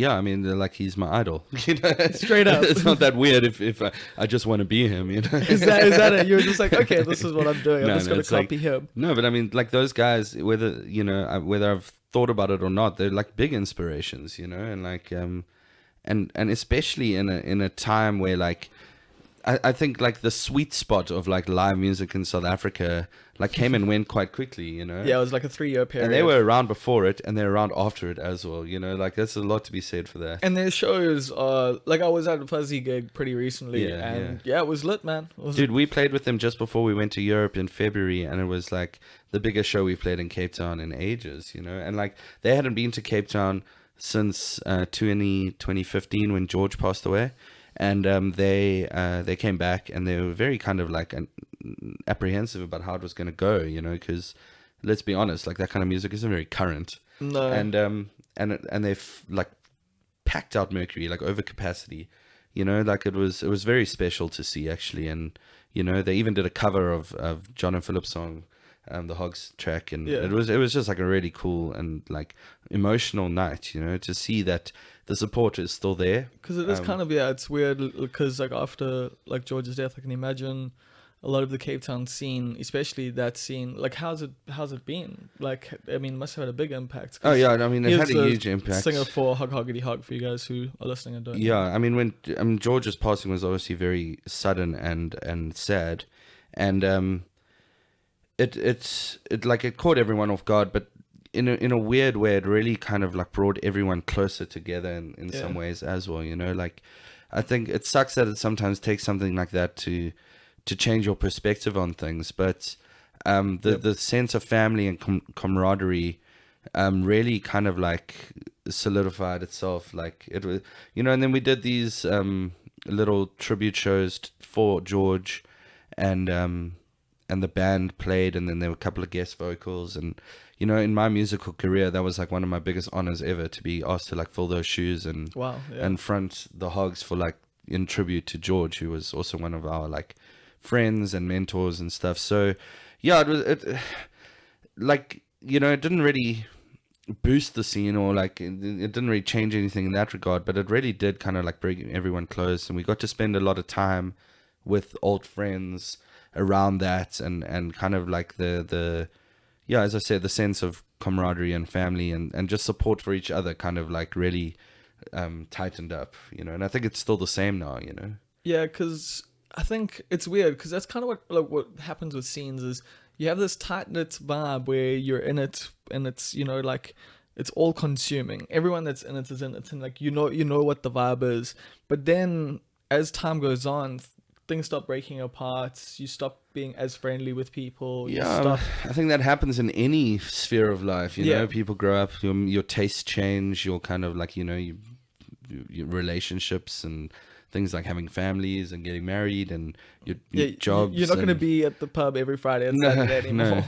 I mean, like, he's my idol. Straight up. It's not that weird if I just want to be him. Is that it? You're just like, okay, this is what I'm doing. I'm just gonna copy him. No, but I mean, like, those guys, whether I've thought about it or not, they're like big inspirations, and like and especially in a time where like I think like the sweet spot of like live music in South Africa like came and went quite quickly, Yeah, it was like a 3-year period. And they were around before it, and they're around after it as well, like that's a lot to be said for that. And their shows, like I was at a Fuzzy gig pretty recently, it was lit, man. Dude, we played with them just before we went to Europe in February, and it was like the biggest show we played in Cape Town in ages, and like they hadn't been to Cape Town since 2015 when George passed away. And they came back, and they were very kind of like apprehensive about how it was going to go, because let's be honest, like that kind of music isn't very current. No. And they've like packed out Mercury, like over capacity, like it was very special to see actually. And they even did a cover of John and Philip's song, the Hogs track, and it was just like a really cool and like emotional night, to see that the support is still there. Because it is kind of, it's weird, because like after like George's death, I can imagine a lot of the Cape Town scene, especially that scene, like how's it been? Like, I mean, it must have had a big impact. Oh yeah, I mean, it had a the huge impact. Singer for Hog Hoggity Hog, for you guys who are listening and don't know. Yeah, I mean, when George's passing was obviously very sudden and sad, and it caught everyone off guard, but in a weird way, it really kind of like brought everyone closer together in some ways as well. You know, like I think it sucks that it sometimes takes something like that to change your perspective on things, but the sense of family and camaraderie really kind of like solidified itself. Like it was, you know, and then we did these little tribute shows for George, and the band played, and then there were a couple of guest vocals, and you know, in my musical career, that was like one of my biggest honors ever, to be asked to like fill those shoes and and front the Hogs for like in tribute to George, who was also one of our like friends and mentors and stuff. So yeah, it like, you know, it didn't really boost the scene, or like it didn't really change anything in that regard, but it really did kind of like bring everyone close, and we got to spend a lot of time with old friends around that, and kind of like the yeah, as I said, the sense of camaraderie and family and just support for each other kind of like really tightened up, you know. And I think it's still the same now, you know. Yeah, because I think it's weird, because that's kind of what happens with scenes is you have this tight-knit vibe where you're in it, and it's, you know, like it's all consuming. Everyone that's in it is in it, and like you know what the vibe is. But then as time goes on, things start breaking apart. You stop being as friendly with people. Yeah, I think that happens in any sphere of life. You know, people grow up, your tastes change, your kind of like, you know, your relationships and things like having families and getting married and your jobs. You're not going to be at the pub every Friday and Saturday anymore. No.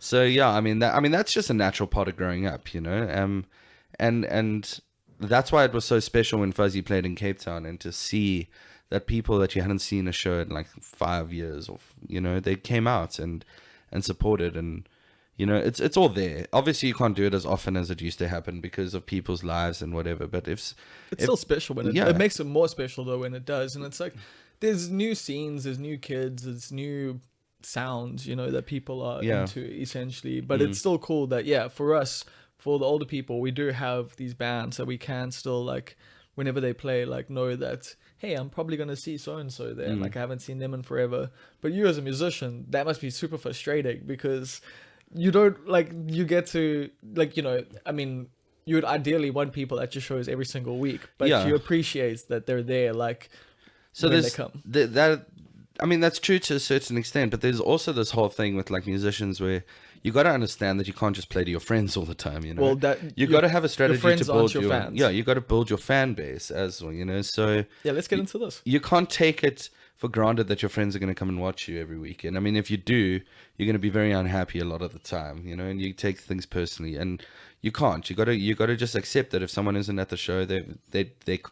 So yeah, I mean that's just a natural part of growing up, you know. And that's why it was so special when Fuzzy played in Cape Town, and to see that people that you hadn't seen a show in like 5 years, or you know, they came out and supported, and you know, it's all there. Obviously you can't do it as often as it used to happen because of people's lives and whatever, but it's still special when it makes it more special though when it does. And it's like there's new scenes, there's new kids, there's new sounds, you know, that people are into essentially, but it's still cool that for us, for the older people, we do have these bands that we can still like whenever they play, like know that, hey, I'm probably going to see so-and-so there. And, like, I haven't seen them in forever. But you as a musician, that must be super frustrating, because you don't, like, you get to, like, you know, I mean, you would ideally want people at your shows every single week, but you appreciate that they're there, like, so when they come. I mean, that's true to a certain extent, but there's also this whole thing with, like, musicians where you got to understand that you can't just play to your friends all the time, you know. Well, that you got to have a strategy to build your fans. Yeah, you got to build your fan base as well, you know. So yeah, let's get into this. You can't take it for granted that your friends are going to come and watch you every weekend. I mean, if you do, you're going to be very unhappy a lot of the time, you know, and you take things personally, and you can't. You got to just accept that if someone isn't at the show, they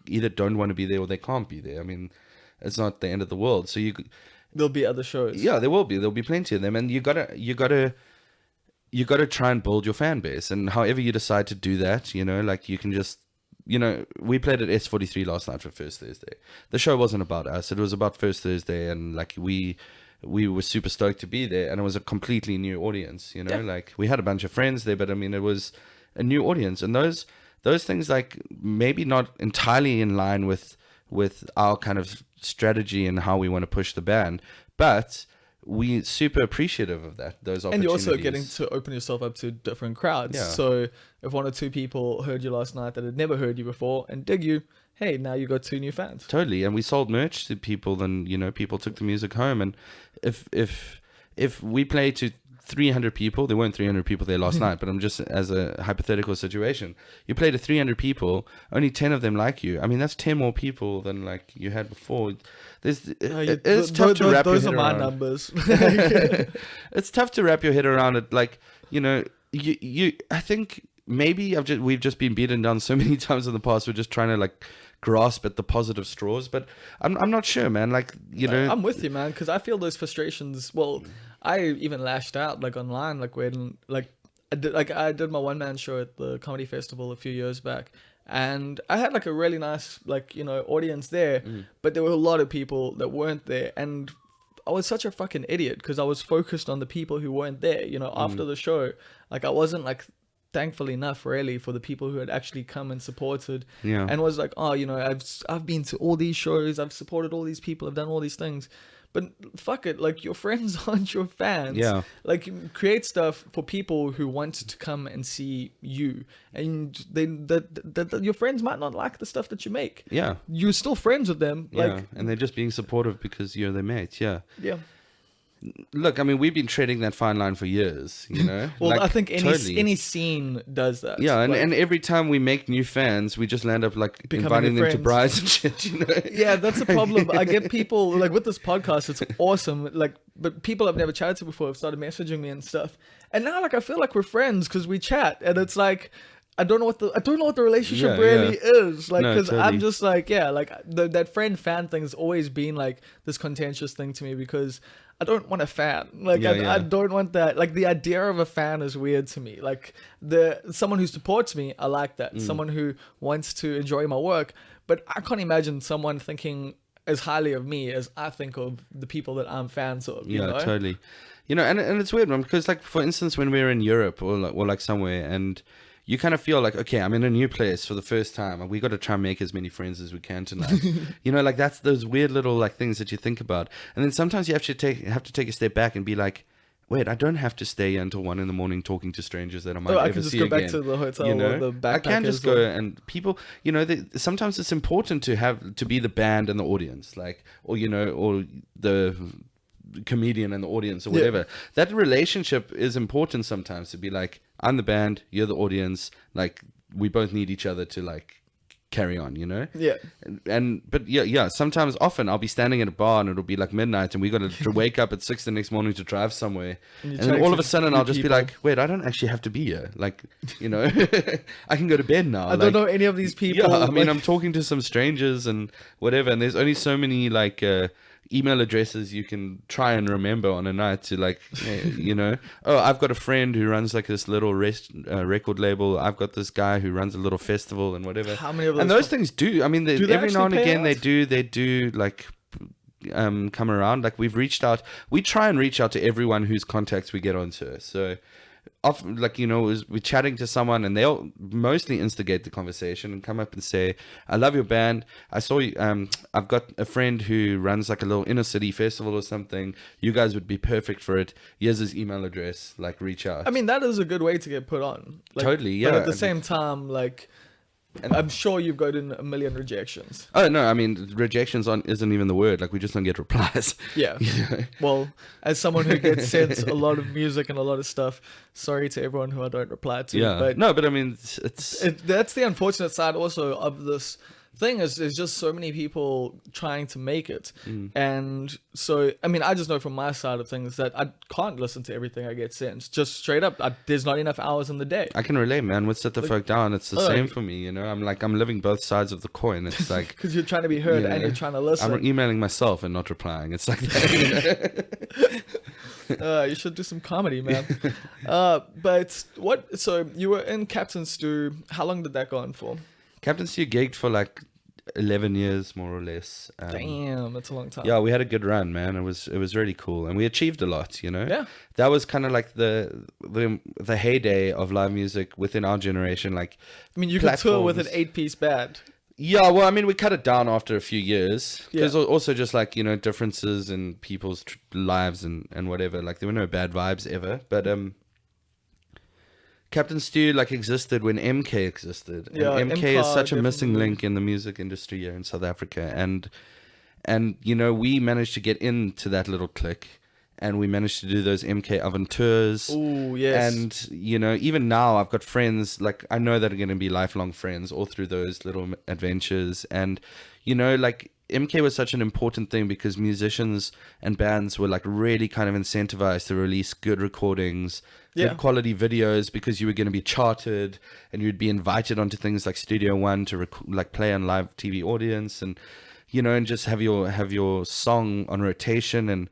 either don't want to be there or they can't be there. I mean, it's not the end of the world. So there'll be other shows. Yeah, there will be. There'll be plenty of them, and you gotta try and build your fan base. And however you decide to do that, you know, like you can just, you know, we played at S43 last night for First Thursday. The show wasn't about us; it was about First Thursday, and like we were super stoked to be there, and it was a completely new audience. You know, like we had a bunch of friends there, but I mean, it was a new audience, and those things, like maybe not entirely in line with our kind of strategy and how we want to push the band, but we super appreciative of that, those opportunities. And you're also getting to open yourself up to different crowds. Yeah. So if one or two people heard you last night that had never heard you before and dig you, hey, now you got 2 new fans. Totally. And we sold merch to people, and you know, people took the music home. And if we play to 300 people, there weren't 300 people there last night, but I'm just, as a hypothetical situation, you play to 300 people, only 10 of them like you. I mean, that's 10 more people than like you had before. It's tough to wrap your head around. Those are my numbers. It's tough to wrap your head around it. Like, you know, I think maybe we've just been beaten down so many times in the past. We're just trying to like grasp at the positive straws, but I'm not sure, man. Like, you know, I'm with you, man, because I feel those frustrations. Well, I even lashed out like online, like when I did my one-man show at the comedy festival a few years back, and I had like a really nice, like, you know, audience there, but there were a lot of people that weren't there, and I was such a fucking idiot because I was focused on the people who weren't there. You know, after the show, like I wasn't like thankful enough really for the people who had actually come and supported. Yeah. And was like, oh, you know, I've been to all these shows, I've supported all these people, I've done all these things. But fuck it, like your friends aren't your fans. Yeah. Like create stuff for people who want to come and see you, and your friends might not like the stuff that you make. Yeah. You're still friends with them. Yeah. Like, And they're just being supportive because you're their mates. Yeah. yeah. Look, I mean, we've been treading that fine line for years, you know? Well, Like, I think totally. any scene does that. Yeah, and, Like, and every time we make new fans, we just land up like Becoming inviting your them to friends. brides and shit, you know? yeah, that's the problem. I get people like with this podcast, it's awesome. Like, but people I've never chatted to before have started messaging me and stuff. And now, like, I feel like we're friends because we chat, and it's like, I don't know what the relationship Yeah, really is. Like, No, because I'm totally. just like, yeah, like that friend fan thing has always been like this contentious thing to me because I don't want a fan. Like, Yeah, I yeah. don't want that. Like, the idea of a fan is weird to me. Like, someone who supports me, I like that. Someone who wants to enjoy my work, but I can't imagine someone thinking as highly of me as I think of the people that I'm fans of. You Yeah, know? totally. You know, and it's weird, man, because like for instance, when we were in Europe or like somewhere, and you kind of feel like, okay, I'm in a new place for the first time, and we got to try and make as many friends as we can tonight. You know, like that's those weird little like things that you think about, and then sometimes you have to take a step back and be like, wait, I don't have to stay here until 1 a.m. talking to strangers that I might I never can just see go again. back to the hotel You know, or the I can just backpackers go or- and people, you know, sometimes it's important to be the band and the audience, like, or you know, or the comedian and the audience or Yeah. whatever. That relationship is important sometimes, to be like, I'm the band, you're the audience, like we both need each other to like carry on, you know? Yeah. But sometimes often I'll be standing at a bar and it'll be like midnight and we got to wake up at 6 the next morning to drive somewhere, And you're and then chatting all of to a sudden new I'll just people. be like, wait, I don't actually have to be here, like, you know. I can go to bed now. I don't know any of these people. Yeah, I mean, like- I'm talking to some strangers and whatever, and there's only so many like email addresses you can try and remember on a night to like, you know, oh, I've got a friend who runs like this little record label. I've got this guy who runs a little festival and whatever. How many of And those those things do. I mean, Do they every now and actually pay again out? they do like come around. Like we've reached out. We try and reach out to everyone whose contacts we get onto. So often, like, you know, we're chatting to someone and they'll mostly instigate the conversation and come up and say, I love your band. I saw you, I've got a friend who runs like a little inner city festival or something. You guys would be perfect for it. Here's his email address, like reach out. I mean, that is a good way to get put on. Like, Totally, But yeah. at the same time, like, I'm sure you've gotten a million rejections. Oh no, I mean rejections isn't even the word. Like we just don't get replies. Yeah. You know? Well, as someone who gets sent a lot of music and a lot of stuff, sorry to everyone who I don't reply to. Yeah. But No, but I mean it's that's the unfortunate side also of this thing is there's just so many people trying to make it. And so, I mean, I just know from my side of things that I can't listen to everything I get sent. Just straight up, there's not enough hours in the day. I can relate, man. Let's set the fuck down. It's the oh, same for me, you know. I'm living both sides of the coin. It's like Because you're trying to be heard Yeah. and you're trying to listen. I'm emailing myself and not replying. It's like that, you know? You should do some comedy, man. But what? So you were in Captain Stew. How long did that go on for? Captain Stew gigged for like 11 years, more or less. Damn, that's a long time. Yeah, we had a good run, man. It was really cool, and we achieved a lot. You know, Yeah. that was kind of like the heyday of live music within our generation. Like, I mean, you could tour with an platforms. 8-piece band. yeah, well, I mean, we cut it down after a few years because Yeah. also just like, you know, differences in people's lives and whatever. Like, there were no bad vibes ever, but Captain Stew like existed when MK existed. And Yeah, MK is such a missing definitely. link in the music industry here in South Africa, and you know, we managed to get into that little clique, and we managed to do those MK oven tours. Oh yes. And you know, even now I've got friends, like I know that are going to be lifelong friends all through those little adventures. And you know, like MK was such an important thing because musicians and bands were like really kind of incentivized to release good recordings, Yeah. good quality videos, because you were going to be charted and you'd be invited onto things like Studio One to like play on live TV audience, and you know, and just have your song on rotation.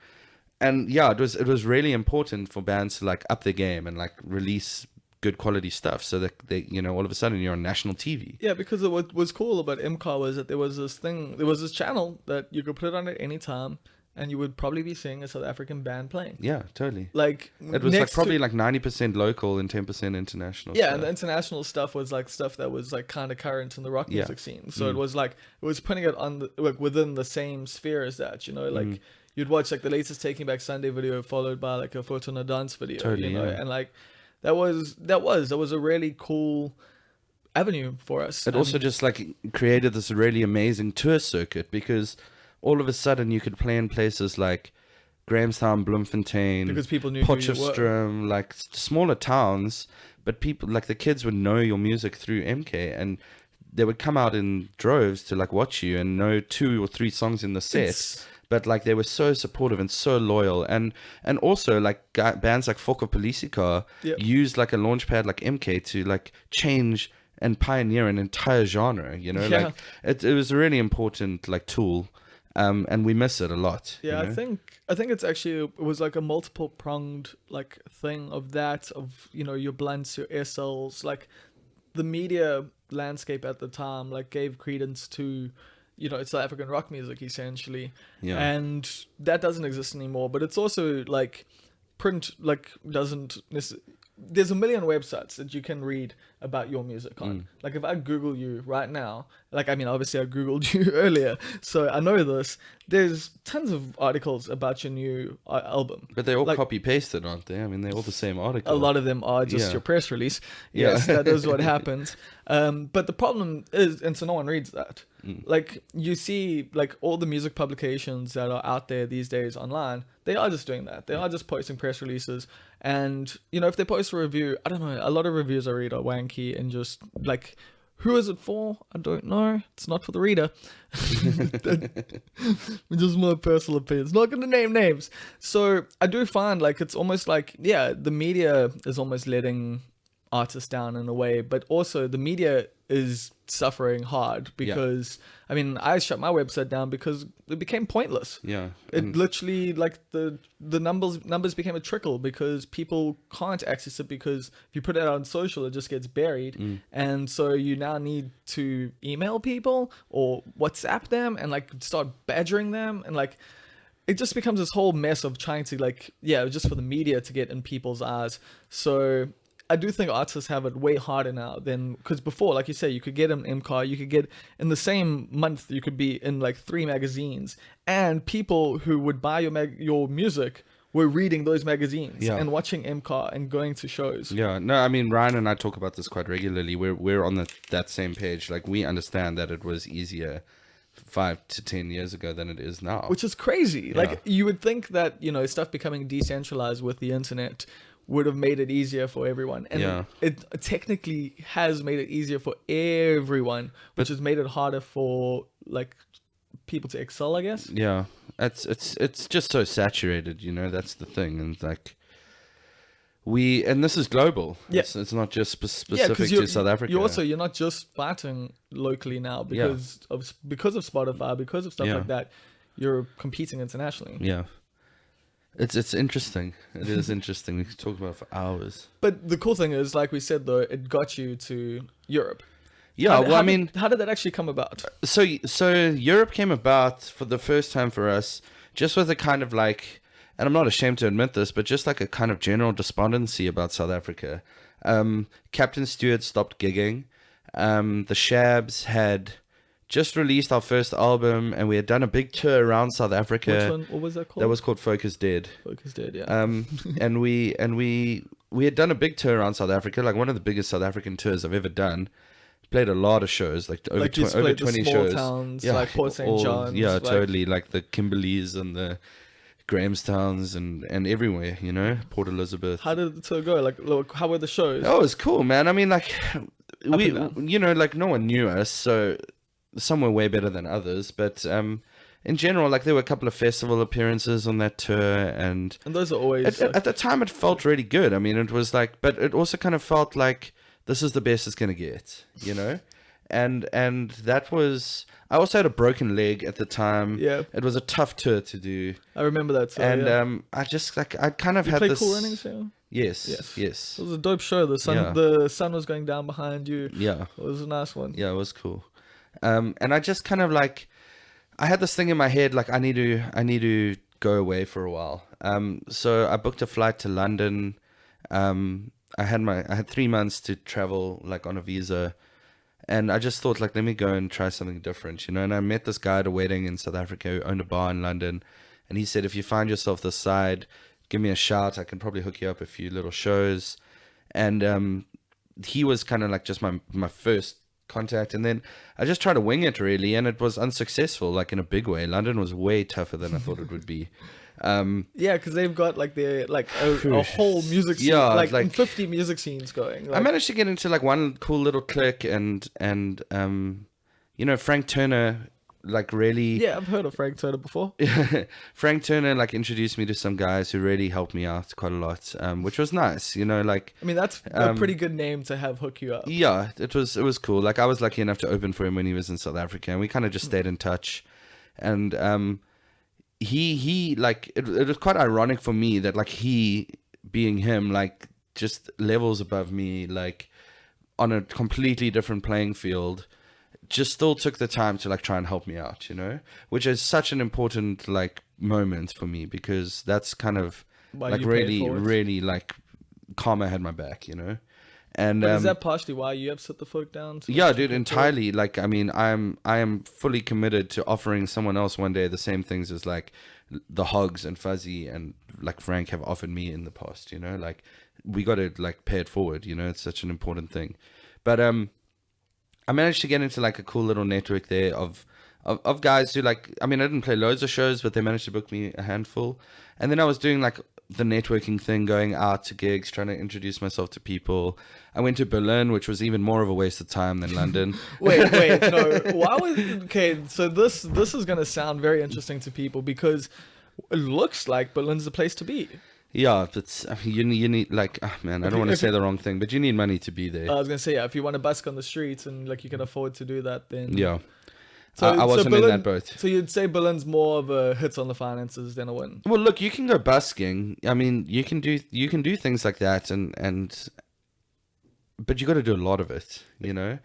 And yeah, it was really important for bands to like up their game and like release good quality stuff so that they, you know, all of a sudden you're on national TV. Yeah, because what was cool about MCAR was that there was this channel that you could put it on at any time. and you would probably be seeing a South African band playing. Yeah, totally. Like It was like next probably to, like 90% local and 10% international. yeah, stuff. and the international stuff was like stuff that was like kind of current in the rock Yeah. music scene. So it was like it was putting it on the, like within the same sphere as that, you know, like you'd watch like the latest Taking Back Sunday video followed by like a Photo on a Dance video, Totally, you know, yeah. and like that was a really cool avenue for us. It also just like created this really amazing tour circuit, because all of a sudden you could play in places like Grahamstown, Bloemfontein, because people knew who you were. Potchefstroom, like smaller towns, but people, like the kids would know your music through MK, and they would come out in droves to like watch you and know 2 or 3 songs in the set. It's- But like they were so supportive and so loyal, and also like bands like Fokker Politica Yep. used like a launchpad like MK to like change and pioneer an entire genre. You know, Yeah. like it was a really important like tool, and we miss it a lot. Yeah, you know? I think it's actually it was like a multiple pronged like thing of that, of you know, your blunts, your SLs, like the media landscape at the time like gave credence to, you know, it's South African rock music essentially. Yeah. And that doesn't exist anymore. But it's also like print like doesn't there's a million websites that you can read about your music on. Like if I Google you right now, like I mean obviously I Googled you earlier, so I know this. There's tons of articles about your new album. But they're all like- copy pasted, aren't they? I mean, they're all the same article. A lot of them are just Yeah. your press release. Yeah. Yes, that is what happens. But the problem is, and so no one reads that. Like you see, like all the music publications that are out there these days online, they are just doing that. They are just posting press releases, and you know, if they post a review, I don't know. A lot of reviews I read are wanky and just like, who is it for? I don't know. It's not for the reader. Just my personal opinion. It's not going to name names. So I do find like it's almost like, yeah, the media is almost letting artists down in a way, but also the media is suffering hard because I mean I shut my website down because it became pointless. Yeah. It literally like the numbers became a trickle because people can't access it, because if you put it out on social it just gets buried, and so you now need to email people or WhatsApp them and like start badgering them, and like it just becomes this whole mess of trying to like, yeah, just for the media to get in people's eyes. So I do think artists have it way harder now than, because before, like you say, you could get an MCAR, you could get in the same month, you could be in like 3 magazines, and people who would buy your music were reading those magazines and watching MCAR and going to shows. Yeah, no, I mean, Ryan and I talk about this quite regularly. We're on that same page. Like, we understand that it was easier 5 to 10 years ago than it is now. Which is crazy. Like, you would think that, you know, stuff becoming decentralized with the internet would have made it easier for everyone. And it technically has made it easier for everyone, which has made it harder for, like, people to excel, I guess. Yeah, it's just so saturated, you know, that's the thing. And, like, and this is global. Yeah. It's not just specific to South Africa. You're not just fighting locally now because of Spotify, because of stuff like that. You're competing internationally. Yeah. It's interesting. It is interesting. We could talk about it for hours. But the cool thing is, like we said, though, it got you to Europe. Yeah, how did that actually come about? So Europe came about for the first time for us just with a kind of like, and I'm not ashamed to admit this, but just like a kind of general despondency about South Africa. Captain Stewart stopped gigging. The Shabs had just released our first album, and we had done a big tour around South Africa. Which one? What was that called? That was called Focus Dead. Focus Dead, yeah. And we had done a big tour around South Africa, like one of the biggest South African tours I've ever done. Played a lot of shows, like over 20 the small shows. Towns, like Port St. John's. Yeah, like, totally. Like the Kimberleys and the Grahamstowns and everywhere, you know, Port Elizabeth. How did the tour go? Like, look, how were the shows? Oh, it was cool, man. I mean, like, we, down. you know, like no one knew us, so some were way better than others. But in general, like there were a couple of festival appearances on that tour, and those are always at the time it felt really good. I mean, it was like, but it also kind of felt like this is the best it's gonna get, you know. And that was, I also had a broken leg at the time. Yeah, it was a tough tour to do. I remember that tour. And I just like I kind of you had played this. Cool Runnings, yeah? Yes. It was a dope show. The sun was going down behind you. Yeah, it was a nice one. Yeah, it was cool. And I just kind of like, I had this thing in my head, like I need to go away for a while. So I booked a flight to London. I had 3 months to travel, like on a visa, and I just thought, like, let me go and try something different, you know. And I met this guy at a wedding in South Africa who owned a bar in London, and he said, if you find yourself this side, give me a shout. I can probably hook you up a few little shows. And he was kind of like just my first contact, and then I just tried to wing it really, and it was unsuccessful, like in a big way. London was way tougher than I thought it would be. Yeah, because they've got like their like a whole music scene, Yeah, like 50 music scenes going. I Like, managed to get into like one cool little clique, and you know, Frank Turner, like really. yeah, I've heard of Frank Turner before. Frank Turner like introduced me to some guys who really helped me out quite a lot, which was nice, you know, like. I mean, that's a pretty good name to have hook you up. Yeah, it was cool. Like I was lucky enough to open for him when he was in South Africa, and we kind of just stayed in touch. And he like it was quite ironic for me that like he, being him, like just levels above me, like on a completely different playing field, just still took the time to like try and help me out, you know, which is such an important like moment for me, because that's kind of Why like you paid really forward. really like karma had my back, you know. And But is that partially why you have set the folk down? To yeah, let dude, people entirely. Like, I mean, I am fully committed to offering someone else one day the same things as like the Hogs and Fuzzy and like Frank have offered me in the past, you know. Like, we got to like pay it forward, you know. It's such an important thing. But I managed to get into like a cool little network there of guys who, like, I mean, I didn't play loads of shows, but they managed to book me a handful. And then I was doing like the networking thing, going out to gigs, trying to introduce myself to people. I went to Berlin, which was even more of a waste of time than London. Wait, no. Why was okay? So this is gonna sound very interesting to people, because it looks like Berlin's the place to be. Yeah, but I mean, you need like, oh man, I don't want to say the wrong thing, but you need money to be there. I was gonna say, yeah, if you want to busk on the streets and like you can afford to do that, then Yeah. So, I wasn't in Berlin, that boat. So you'd say Berlin's more of a hit on the finances than a win. Well, look, you can go busking. I mean, you can do things like that, and but you got to do a lot of it, you know.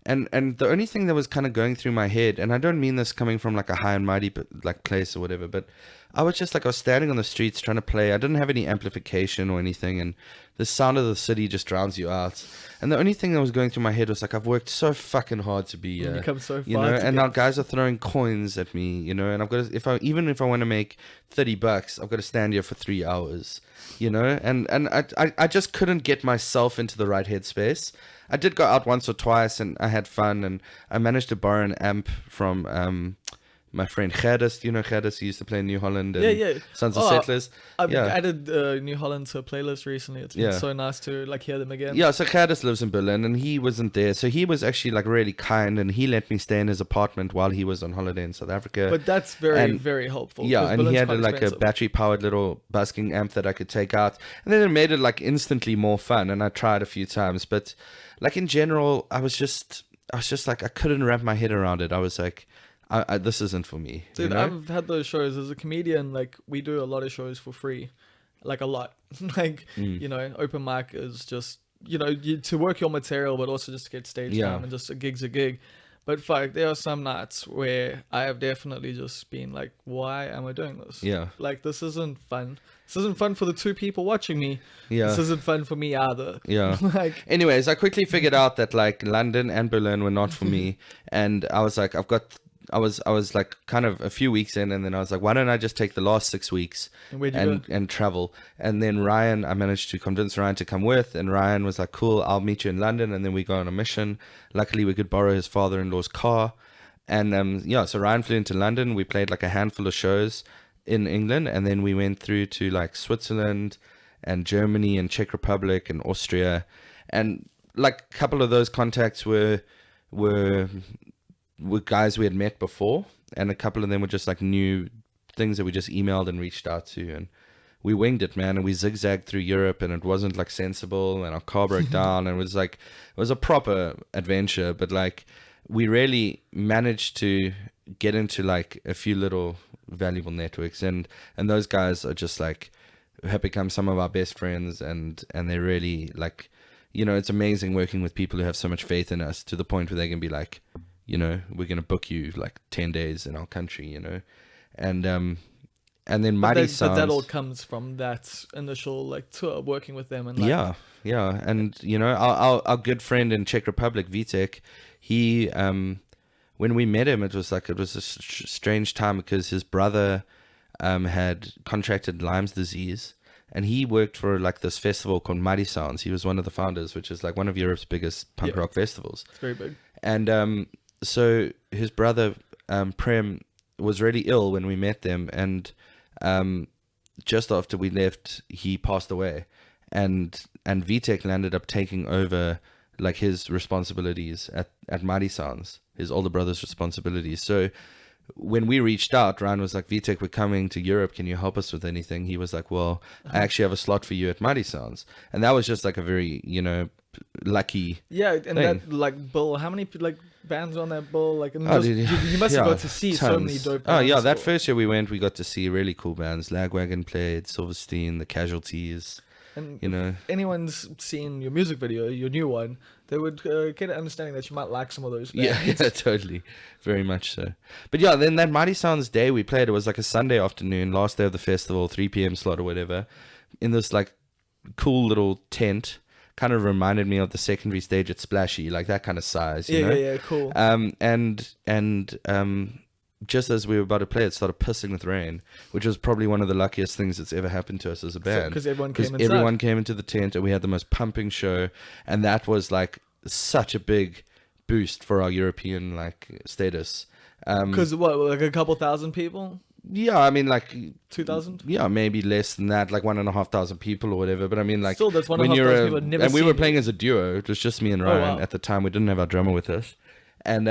And the only thing that was kind of going through my head, and I don't mean this coming from like a high and mighty like place or whatever, but I was just like, I was standing on the streets trying to play. I didn't have any amplification or anything, and the sound of the city just drowns you out. And the only thing that was going through my head was like, I've worked so fucking hard to be here, You come so far, you know, to and get- now guys are throwing coins at me, you know, and I've got to, even if I want to make $30, I've got to stand here for 3 hours, you know, and I just couldn't get myself into the right headspace. I did go out once or twice and I had fun, and I managed to borrow an amp from my friend Gerdes. You know Gerdes, he used to play in New Holland and Yeah. Sons of Oh, Settlers. I've Yeah. added New Holland to a playlist recently. It's been Yeah. so nice to like hear them again. Yeah, so Gerdes lives in Berlin and he wasn't there. So he was actually like really kind, and he let me stay in his apartment while he was on holiday in South Africa. But that's very, And- very helpful. Yeah, 'cause and Berlin's he had quite like a expensive. battery powered little busking amp that I could take out, and then it made it like instantly more fun. And I tried a few times, but like in general, I was just like, I couldn't wrap my head around it. I was like, this isn't for me. Dude, you know? I've had those shows as a comedian. Like, we do a lot of shows for free, like a lot. Like, you know, open mic is just, you know, to work your material, but also just to get stage Yeah. time, and just a gig's a gig. But fuck, there are some nights where I have definitely just been like, why am I doing this? Yeah. Like, this isn't fun. This isn't fun for the 2 people watching me. Yeah. This isn't fun for me either. Yeah. Like, Anyways, I quickly figured out that like London and Berlin were not for me, and I was like, I was like kind of a few weeks in, and then I was like, why don't I just take the last 6 weeks And where'd you go? and travel? And then I managed to convince Ryan to come with, and Ryan was like, cool, I'll meet you in London, and then we go on a mission. Luckily, we could borrow his father-in-law's car, and yeah, so Ryan flew into London. We played like a handful of shows in England, and then we went through to like Switzerland and Germany and Czech Republic and Austria, and like a couple of those contacts were guys we had met before, and a couple of them were just like new things that we just emailed and reached out to, and we winged it, man, and we zigzagged through Europe, and it wasn't like sensible, and our car broke down, and it was a proper adventure, but like we really managed to get into like a few little valuable networks, and those guys are just like have become some of our best friends, and they really like, you know, it's amazing working with people who have so much faith in us to the point where they can be like, you know, we're going to book you like 10 days in our country, you know. And then Mighty Sounds. But that all comes from that initial like tour, working with them, and like, yeah. And you know, our good friend in Czech Republic, Vitek, he when we met him, it was a strange time because his brother had contracted Lyme's disease, and he worked for like this festival called Mighty Sounds. He was one of the founders, which is like one of Europe's biggest punk rock festivals. It's very big. And so his brother Prem was really ill when we met them, and just after we left, he passed away, and Vitek ended up taking over like his responsibilities at Mighty Sounds, his older brother's responsibilities. So when we reached out, Ryan was like, Vitek, we're coming to Europe. Can you help us with anything? He was like, well, I actually have a slot for you at Mighty Sounds. And that was just like a very, you know, lucky and thing. that like bill, how many like bands on that bill? Like, and dude, you must have yeah, got to see so tons. many dope Oh bands. yeah, that first year we went, we got to see really cool bands. Lagwagon played, Silverstein, The Casualties. And you know, if anyone's seen your music video, your new one, they would get an understanding that you might like some of those bands. yeah, totally, very much so. But yeah, then that Mighty Sounds day we played, it was like a Sunday afternoon, last day of the festival, 3 p.m. slot or whatever, in this like cool little tent. Kind of reminded me of the secondary stage at Splashy, like that kind of size, you know? Yeah, cool. And just as we were about to play, it started pissing with rain, which was probably one of the luckiest things that's ever happened to us as a band. Because everyone Came into the tent, and we had the most pumping show, and that was like such a big boost for our European like status. Because what, like a couple thousand people? Yeah, I mean, like 2,000. Yeah, maybe less than that, like 1,500 people or whatever. But I mean, like still, that's 1,500 people. Never and we were seen playing as a duo. It was just me and Ryan at the time. We didn't have our drummer with us, and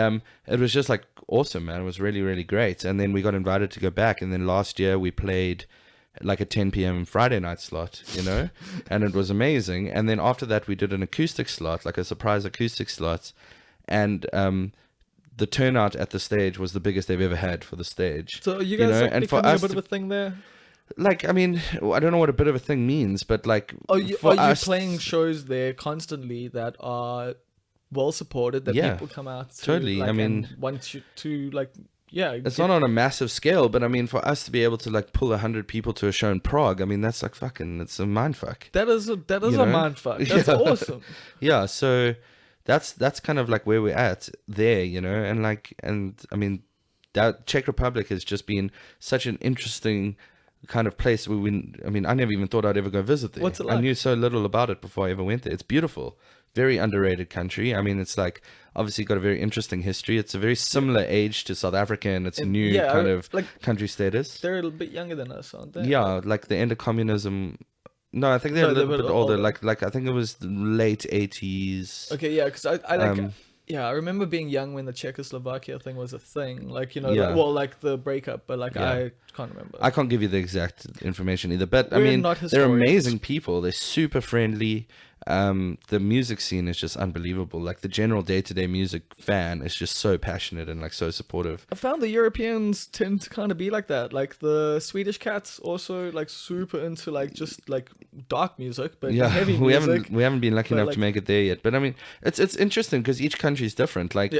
it was just like awesome, man. It was really, really great. And then we got invited to go back. And then last year we played like a 10 p.m. Friday night slot, you know, and it was amazing. And then after that we did an acoustic slot, like a surprise acoustic slot, and the turnout at the stage was the biggest they've ever had for the stage. So you guys are becoming a bit of a thing there? Like, I mean, I don't know what a bit of a thing means, but like... Are you playing shows there constantly that are well supported, that people come out to? Totally, like, I mean... want you to, like, yeah... It's not on a massive scale, but I mean, for us to be able to like pull 100 people to a show in Prague, I mean, that's like fucking... It's a mindfuck. That is a mindfuck. That's awesome. Yeah, so... That's kind of like where we're at there, you know, and I mean, that Czech Republic has just been such an interesting kind of place where I never even thought I'd ever go visit there. What's it like? I knew so little about it before I ever went there. It's beautiful, very underrated country. I mean, it's like obviously got a very interesting history. It's a very similar age to South Africa and its new kind of like, country status. They're a little bit younger than us, aren't they? Yeah, like the end of communism. No, I think they're a little bit older. Like I think it was the late 80s. Okay, yeah, because I like I remember being young when the Czechoslovakia thing was a thing. Like, you know, like the breakup, but like I can't remember. I can't give you the exact information either, but I mean, they're amazing people. They're super friendly. The music scene is just unbelievable. Like the general day-to-day music fan is just so passionate and like so supportive. I found the Europeans tend to kind of be like that. Like the Swedish cats also like super into like just like dark music, but heavy music. We haven't been lucky enough to make it there yet. But I mean, it's interesting because each country is different. Like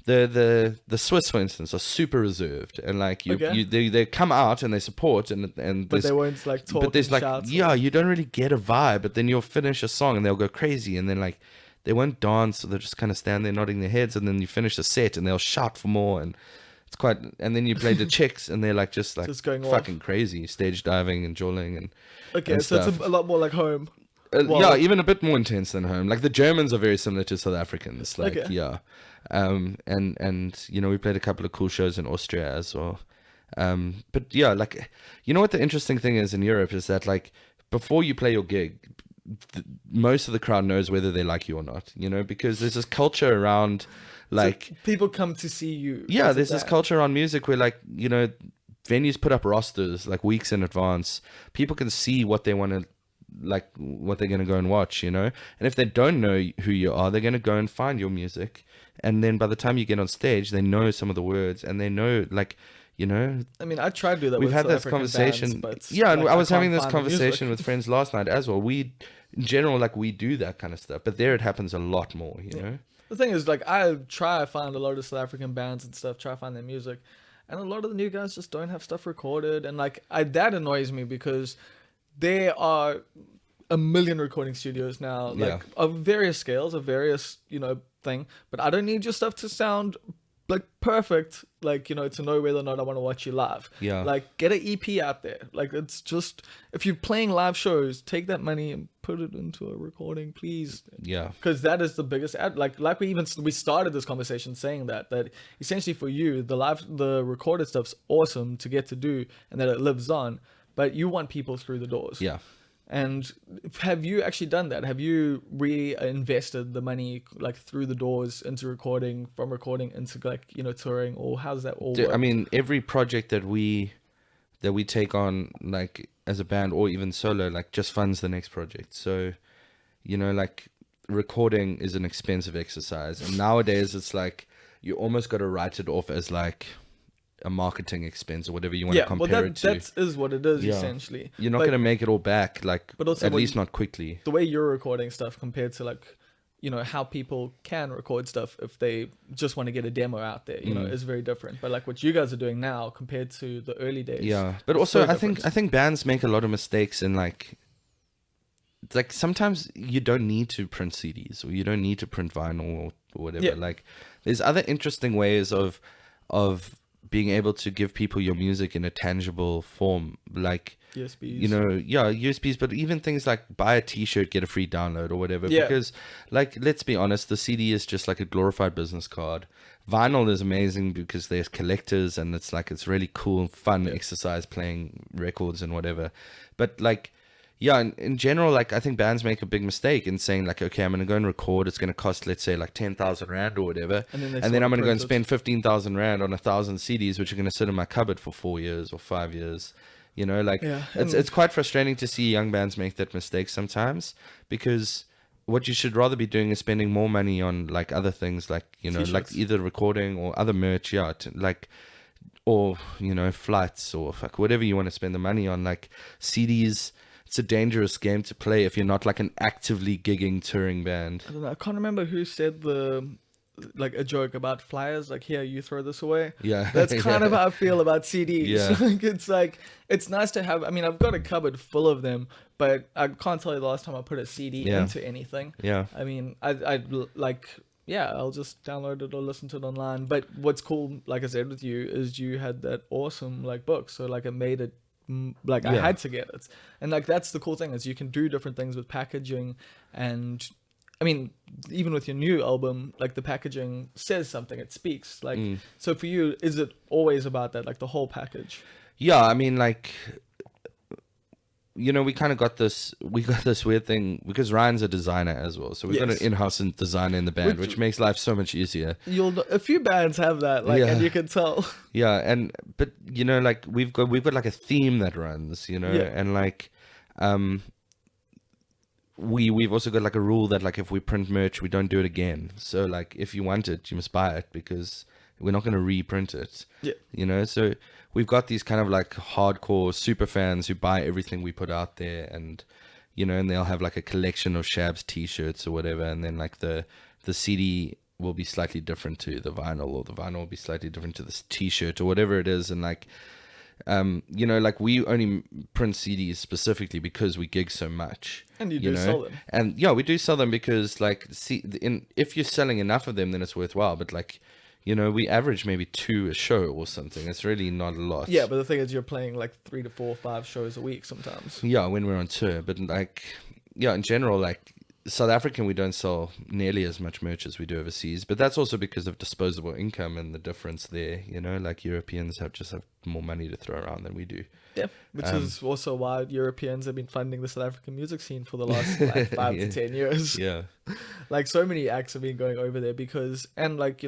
the Swiss, for instance, are super reserved, and like they come out and they support and but they won't like talk. But there's like you don't really get a vibe. But then you'll finish a song and they'll go crazy, and then like they won't dance, so they'll just kind of stand there nodding their heads, and then you finish the set and they'll shout for more, and it's quite. And then you play the Czechs and they're like just going fucking off. Crazy, stage diving and jawling and so stuff. it's a lot more like home. Even a bit more intense than home. Like the Germans are very similar to South Africans. Like and you know, we played a couple of cool shows in Austria as well. But yeah, like, you know what the interesting thing is in Europe is that like before you play your gig, most of the crowd knows whether they like you or not, you know, because there's this culture around like so people come to see you. Yeah, there's this culture around music where like, you know, venues put up rosters like weeks in advance. People can see what they want to, like what they're going to go and watch, you know, and if they don't know who you are, they're going to go and find your music, and then by the time you get on stage, they know some of the words, and they know, like, you know, I mean, I tried to do that. We've had this conversation, bands, yeah, and like, I was having this conversation with friends last night as well. We, in general, like we do that kind of stuff, but there it happens a lot more, you know. The thing is, like, I try to find a lot of South African bands and stuff, try to find their music, and a lot of the new guys just don't have stuff recorded, and like, that annoys me because there are a million recording studios now, like of various scales, of various, thing, but I don't need your stuff to sound like perfect, like, to know whether or not I want to watch you live. Yeah. Like, get an EP out there. Like, it's just, if you're playing live shows, take that money and put it into a recording, please. Yeah. Because that is the biggest like we started this conversation saying that essentially for you, the recorded stuff's awesome to get to do and that it lives on, but you want people through the doors. Yeah. And have you actually done that? Have you reinvested the money like through the doors into recording, from recording into like, touring, or how's that all work? I mean, every project that we take on, like as a band or even solo, like just funds the next project. So, like recording is an expensive exercise. And nowadays it's like, you almost got to write it off as like a marketing expense or whatever you want to compare it to. That is what it is, essentially. You're not going to make it all back, like, but also at least not quickly. The way you're recording stuff compared to like, how people can record stuff if they just want to get a demo out there, is very different. But like what you guys are doing now compared to the early days. Yeah, but also I think bands make a lot of mistakes in like sometimes you don't need to print CDs or you don't need to print vinyl or whatever. Yeah. Like there's other interesting ways of being able to give people your music in a tangible form, like USBs. USBs, but even things like buy a t-shirt, get a free download or whatever. Yeah. Because like, let's be honest, the CD is just like a glorified business card. Vinyl is amazing because there's collectors and it's really cool and fun exercise playing records and whatever. But like, yeah, in general, like I think bands make a big mistake in saying like, okay, I'm going to go and record. It's going to cost, let's say, like 10,000 Rand or whatever. And then I'm going to go and spend 15,000 Rand on 1,000 CDs, which are going to sit in my cupboard for 4 years or 5 years. It's quite frustrating to see young bands make that mistake sometimes, because what you should rather be doing is spending more money on like other things, like, T-shirts. like either recording or other merch, or, flights or whatever you want to spend the money on, like CDs. It's a dangerous game to play if you're not like an actively gigging touring band. I don't know. I can't remember who said a joke about flyers. Like, here, you throw this away. Yeah. That's kind of how I feel about CDs. Yeah. It's nice to have. I mean, I've got a cupboard full of them, but I can't tell you the last time I put a CD into anything. Yeah. I mean, I'll just download it or listen to it online. But what's cool, like I said with you, is you had that awesome like book. So like it made it. Like I had to get it, and like that's the cool thing, is you can do different things with packaging. And I mean, even with your new album, like the packaging says something, it speaks, like so for you, is it always about that, like the whole package? Yeah, I mean, like, we kind of got this weird thing because Ryan's a designer as well, so we've got an in-house designer in the band, which makes life so much easier. A few bands have that, like, and you can tell. Yeah, but like we've got like a theme that runs, and like we've also got like a rule that like if we print merch, we don't do it again. So like if you want it, you must buy it, because we're not going to reprint it. Yeah. So we've got these kind of like hardcore super fans who buy everything we put out there, and and they'll have like a collection of Shabs t-shirts or whatever, and then like the CD will be slightly different to the vinyl, or the vinyl will be slightly different to this t-shirt or whatever it is. And like like we only print CDs specifically because we gig so much, and you do sell them. And we do sell them because like if you're selling enough of them, then it's worthwhile. But like, we average maybe 2 a show or something. It's really not a lot. Yeah, but the thing is, you're playing like 3 to 4, 5 shows a week sometimes. Yeah, when we're on tour. But like, in general, like South African, we don't sell nearly as much merch as we do overseas. But that's also because of disposable income and the difference there. Like Europeans just have more money to throw around than we do. Yeah, which is also why Europeans have been funding the South African music scene for the last like 5 to 10 years. Yeah. Like so many acts have been going over there because, and like,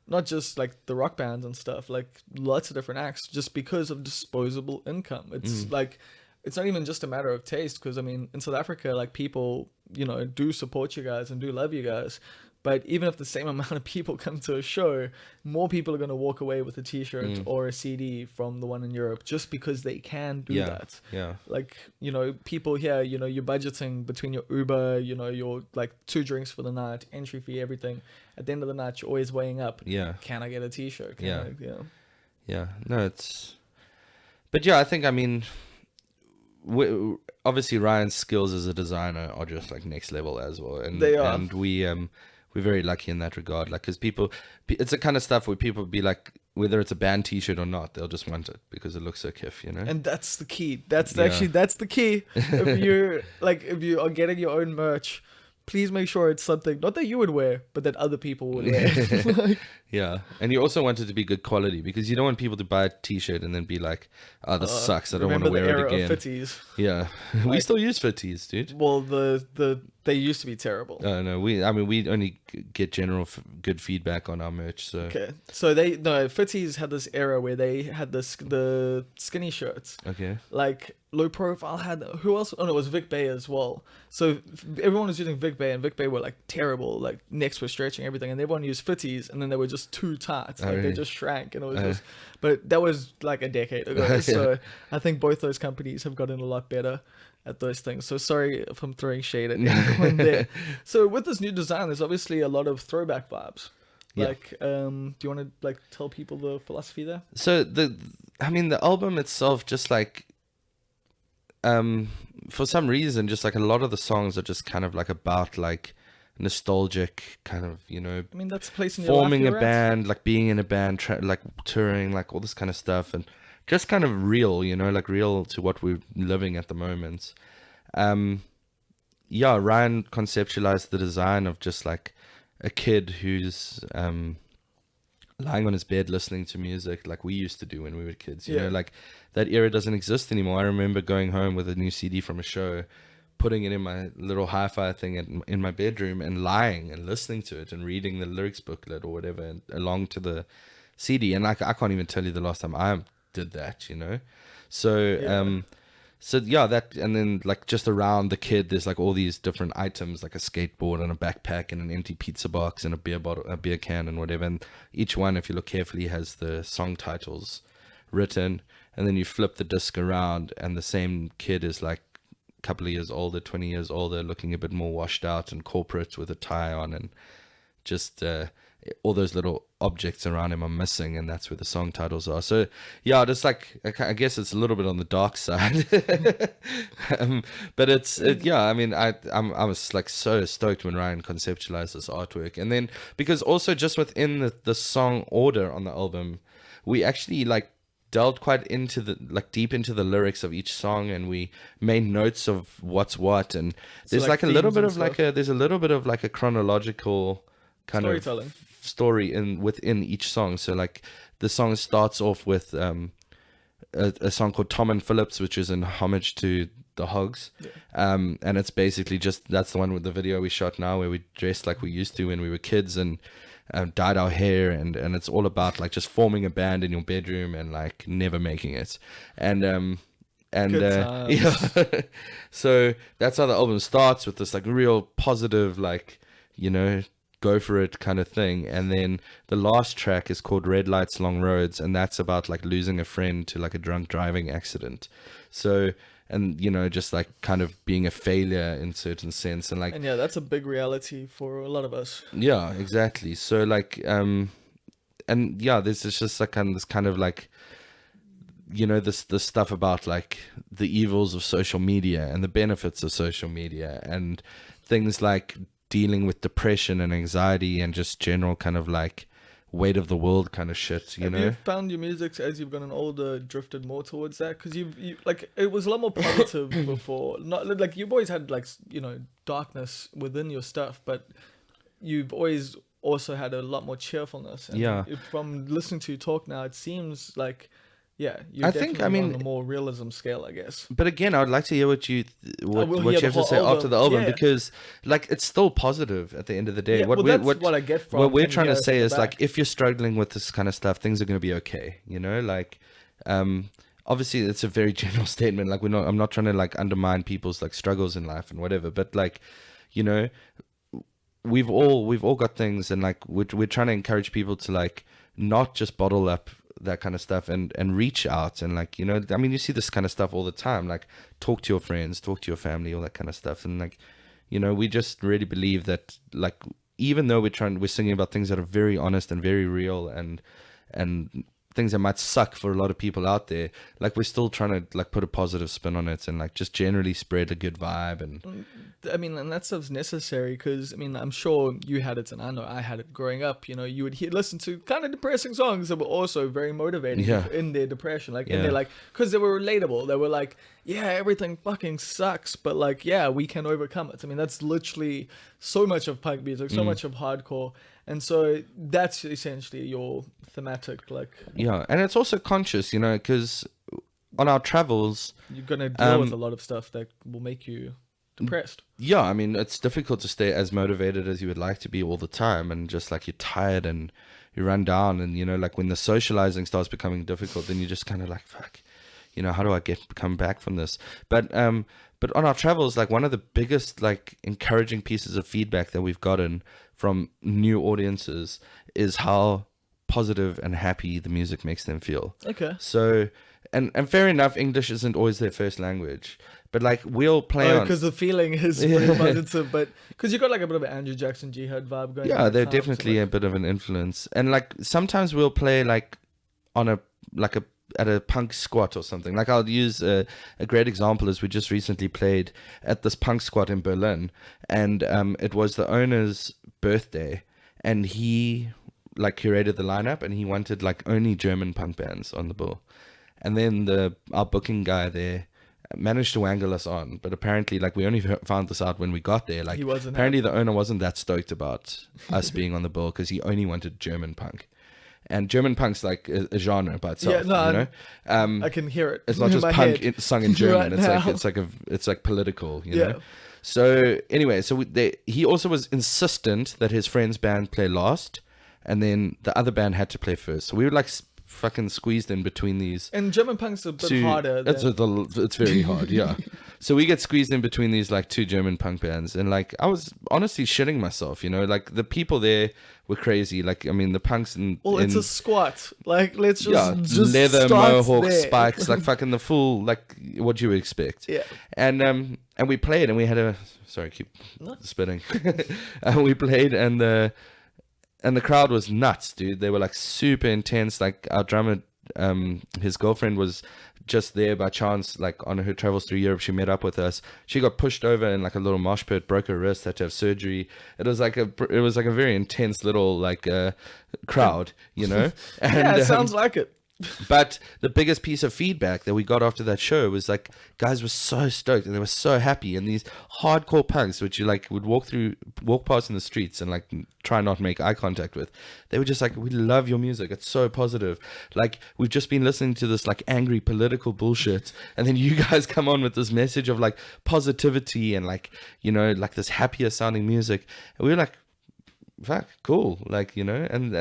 not just like the rock bands and stuff, like lots of different acts, just because of disposable income. It's like, it's not even just a matter of taste, because I mean, in South Africa, like people, do support you guys and do love you guys, But even if the same amount of people come to a show, more people are going to walk away with a t-shirt or a CD from the one in Europe just because they can do that. Yeah. Like, you know, people here, you know, you're budgeting between your Uber, you know, your like 2 drinks for the night, entry fee, everything. At the end of the night, you're always weighing up. Yeah. Can I get a t-shirt? Yeah. No, but yeah, I think, I mean, obviously Ryan's skills as a designer are just like next level as well. And they are. And we're very lucky in that regard. Like, because it's the kind of stuff where people be like, whether it's a band t-shirt or not, they'll just want it because it looks so kiff, you know? And that's the key. That's the key. If you are getting your own merch, please make sure it's something, not that you would wear, but that other people would wear. Yeah. And you also want it to be good quality, because you don't want people to buy a t-shirt and then be like, oh, this sucks. I don't want to wear it again. Of fitties. Yeah. We still use fitties, dude. Well, they used to be terrible. No, we only get general good feedback on our merch. So okay, so Fitties had this era where they had the skinny shirts. Okay. Like Low Profile had, who else? Oh no, it was Vic Bay as well. So everyone was using Vic Bay, and Vic Bay were like terrible. Like necks were stretching, everything, and everyone used Fitties, and then they were just too tight. Like they just shrank, and it was just. But that was like a decade ago. So I think both those companies have gotten a lot better at those things. So sorry if I'm throwing shade at anyone there. So with this new design, there's obviously a lot of throwback vibes. Like, do you want to like tell people the philosophy there? So the album itself, just like, for some reason, just like a lot of the songs are just kind of like about like nostalgic kind of, you know, I mean, that's a place in your forming life a you're band, like being in a band, like touring, like all this kind of stuff, and just kind of real, you know, like real to what we're living at the moment. Ryan conceptualized the design of just like a kid who's lying on his bed listening to music like we used to do when we were kids, you know, like that era doesn't exist anymore. I remember going home with a new CD from a show, putting it in my little hi-fi thing in my bedroom and lying and listening to it and reading the lyrics booklet or whatever and along to the CD. And like, I can't even tell you the last time I did that, you know? So, that, and then like just around the kid, there's like all these different items, like a skateboard and a backpack and an empty pizza box and a beer bottle, a beer can and whatever. And each one, if you look carefully, has the song titles written. And then you flip the disc around and the same kid is like a couple of years older, 20 years older, looking a bit more washed out and corporate with a tie on, and just all those little objects around him are missing, and that's where the song titles are. So yeah, just like, I guess it's a little bit on the dark side. But I was like so stoked when Ryan conceptualized this artwork. And then because also just within the song order on the album, we actually like delved quite into deep into the lyrics of each song, and we made notes of what's what, and there's like a little bit of like a chronological kind of story within each song. So like the song starts off with a song called Tom and Phillips, which is in homage to the Hogs, and it's basically just, that's the one with the video we shot now, where we dressed like we used to when we were kids and dyed our hair, and it's all about like just forming a band in your bedroom and like never making it, so that's how the album starts, with this like real positive, like, you know, go for it kind of thing. And then the last track is called Red Lights Long Roads, and that's about like losing a friend to like a drunk driving accident. So, and you know, just like kind of being a failure in certain sense, and like, and yeah, that's a big reality for a lot of us. Yeah, exactly. So like and yeah, this is just like this kind of like, you know, this stuff about like the evils of social media and the benefits of social media, and things like dealing with depression and anxiety and just general kind of like weight of the world kind of shit, you know. Have you found your music as you've gotten older drifted more towards that? Because you like, it was a lot more positive before. Not like, you've always had like, you know, darkness within your stuff, but you've always also had a lot more cheerfulness. And from listening to you talk now, it seems like, yeah, you're definitely on a more realism scale, I guess. But again, I would like to hear what you have to say after the album, because like, it's still positive at the end of the day. Yeah, what I get from what we're trying to say is like, if you're struggling with this kind of stuff, things are going to be okay, you know, like obviously it's a very general statement, like I'm not trying to like undermine people's like struggles in life and whatever, but like, you know, we've all got things, and like we're trying to encourage people to like not just bottle up that kind of stuff and reach out, and like, you know, I mean, you see this kind of stuff all the time, like talk to your friends, talk to your family, all that kind of stuff. And like, you know, we just really believe that, like, even though we're singing about things that are very honest and very real, and things that might suck for a lot of people out there, like, we're still trying to like put a positive spin on it, and like just generally spread a good vibe. And I mean, and that stuff's necessary, because I mean, I'm sure you had it, and I know I had it growing up. You know, you would listen to kind of depressing songs that were also very motivating in their depression, like, and they're like, because they were relatable. They were like, yeah, everything fucking sucks, but like, yeah, we can overcome it. I mean, that's literally so much of punk music, so much of hardcore, and so that's essentially your thematic, like. Yeah, and it's also conscious, you know, because on our travels, you're gonna deal with a lot of stuff that will make you depressed. Yeah, I mean, it's difficult to stay as motivated as you would like to be all the time, and just like you're tired and you run down, and you know, like when the socializing starts becoming difficult, then you just kind of like, fuck, you know, how do I come back from this? But on our travels, like, one of the biggest like encouraging pieces of feedback that we've gotten from new audiences is how positive and happy the music makes them feel. Okay. So, and fair enough, English isn't always their first language, but like, we'll play on, because the feeling is pretty positive, but because you got like a bit of an Andrew Jackson Jihad vibe going. Yeah, they're definitely a bit of an influence. And like, sometimes we'll play like on at a punk squat or something. Like, I'll use a great example is we just recently played at this punk squat in Berlin, and it was the owner's birthday, and he like curated the lineup, and he wanted like only German punk bands on the bill. And then our booking guy there managed to wangle us on, but apparently, like, we only found this out when we got there. Like, apparently the owner wasn't that stoked about us being on the bill, because he only wanted German punk. And German punk's like a genre by itself. Yeah, no, you know? I can hear it. It's not just punk sung in German. It's like political, you know. So anyway, he also was insistent that his friend's band play last, and then the other band had to play first. So we were like fucking squeezed in between these. And German punk's a bit harder. It's very hard, yeah. So we get squeezed in between these like two German punk bands, and like, I was honestly shitting myself, you know. Like, the people there were crazy. Like, I mean, the punks it's a squat. Like, let's just leather mohawk spikes, like fucking the full, like, what you would expect. Yeah. And we played, and we had keep spitting. And we played, and the crowd was nuts, dude. They were like super intense. Like, our drummer, his girlfriend was just there by chance, like on her travels through Europe. She met up with us. She got pushed over in like a little mosh pit, broke her wrist, had to have surgery. It was like a very intense little like crowd, you know. And, yeah, it sounds like it. But the biggest piece of feedback that we got after that show was like, guys were so stoked and they were so happy, and these hardcore punks, which you like would walk past in the streets and like try not make eye contact with, they were just like, we love your music, it's so positive. Like, we've just been listening to this like angry political bullshit, and then you guys come on with this message of like positivity and like, you know, like this happier sounding music. And we were like, fuck, cool, like, you know, and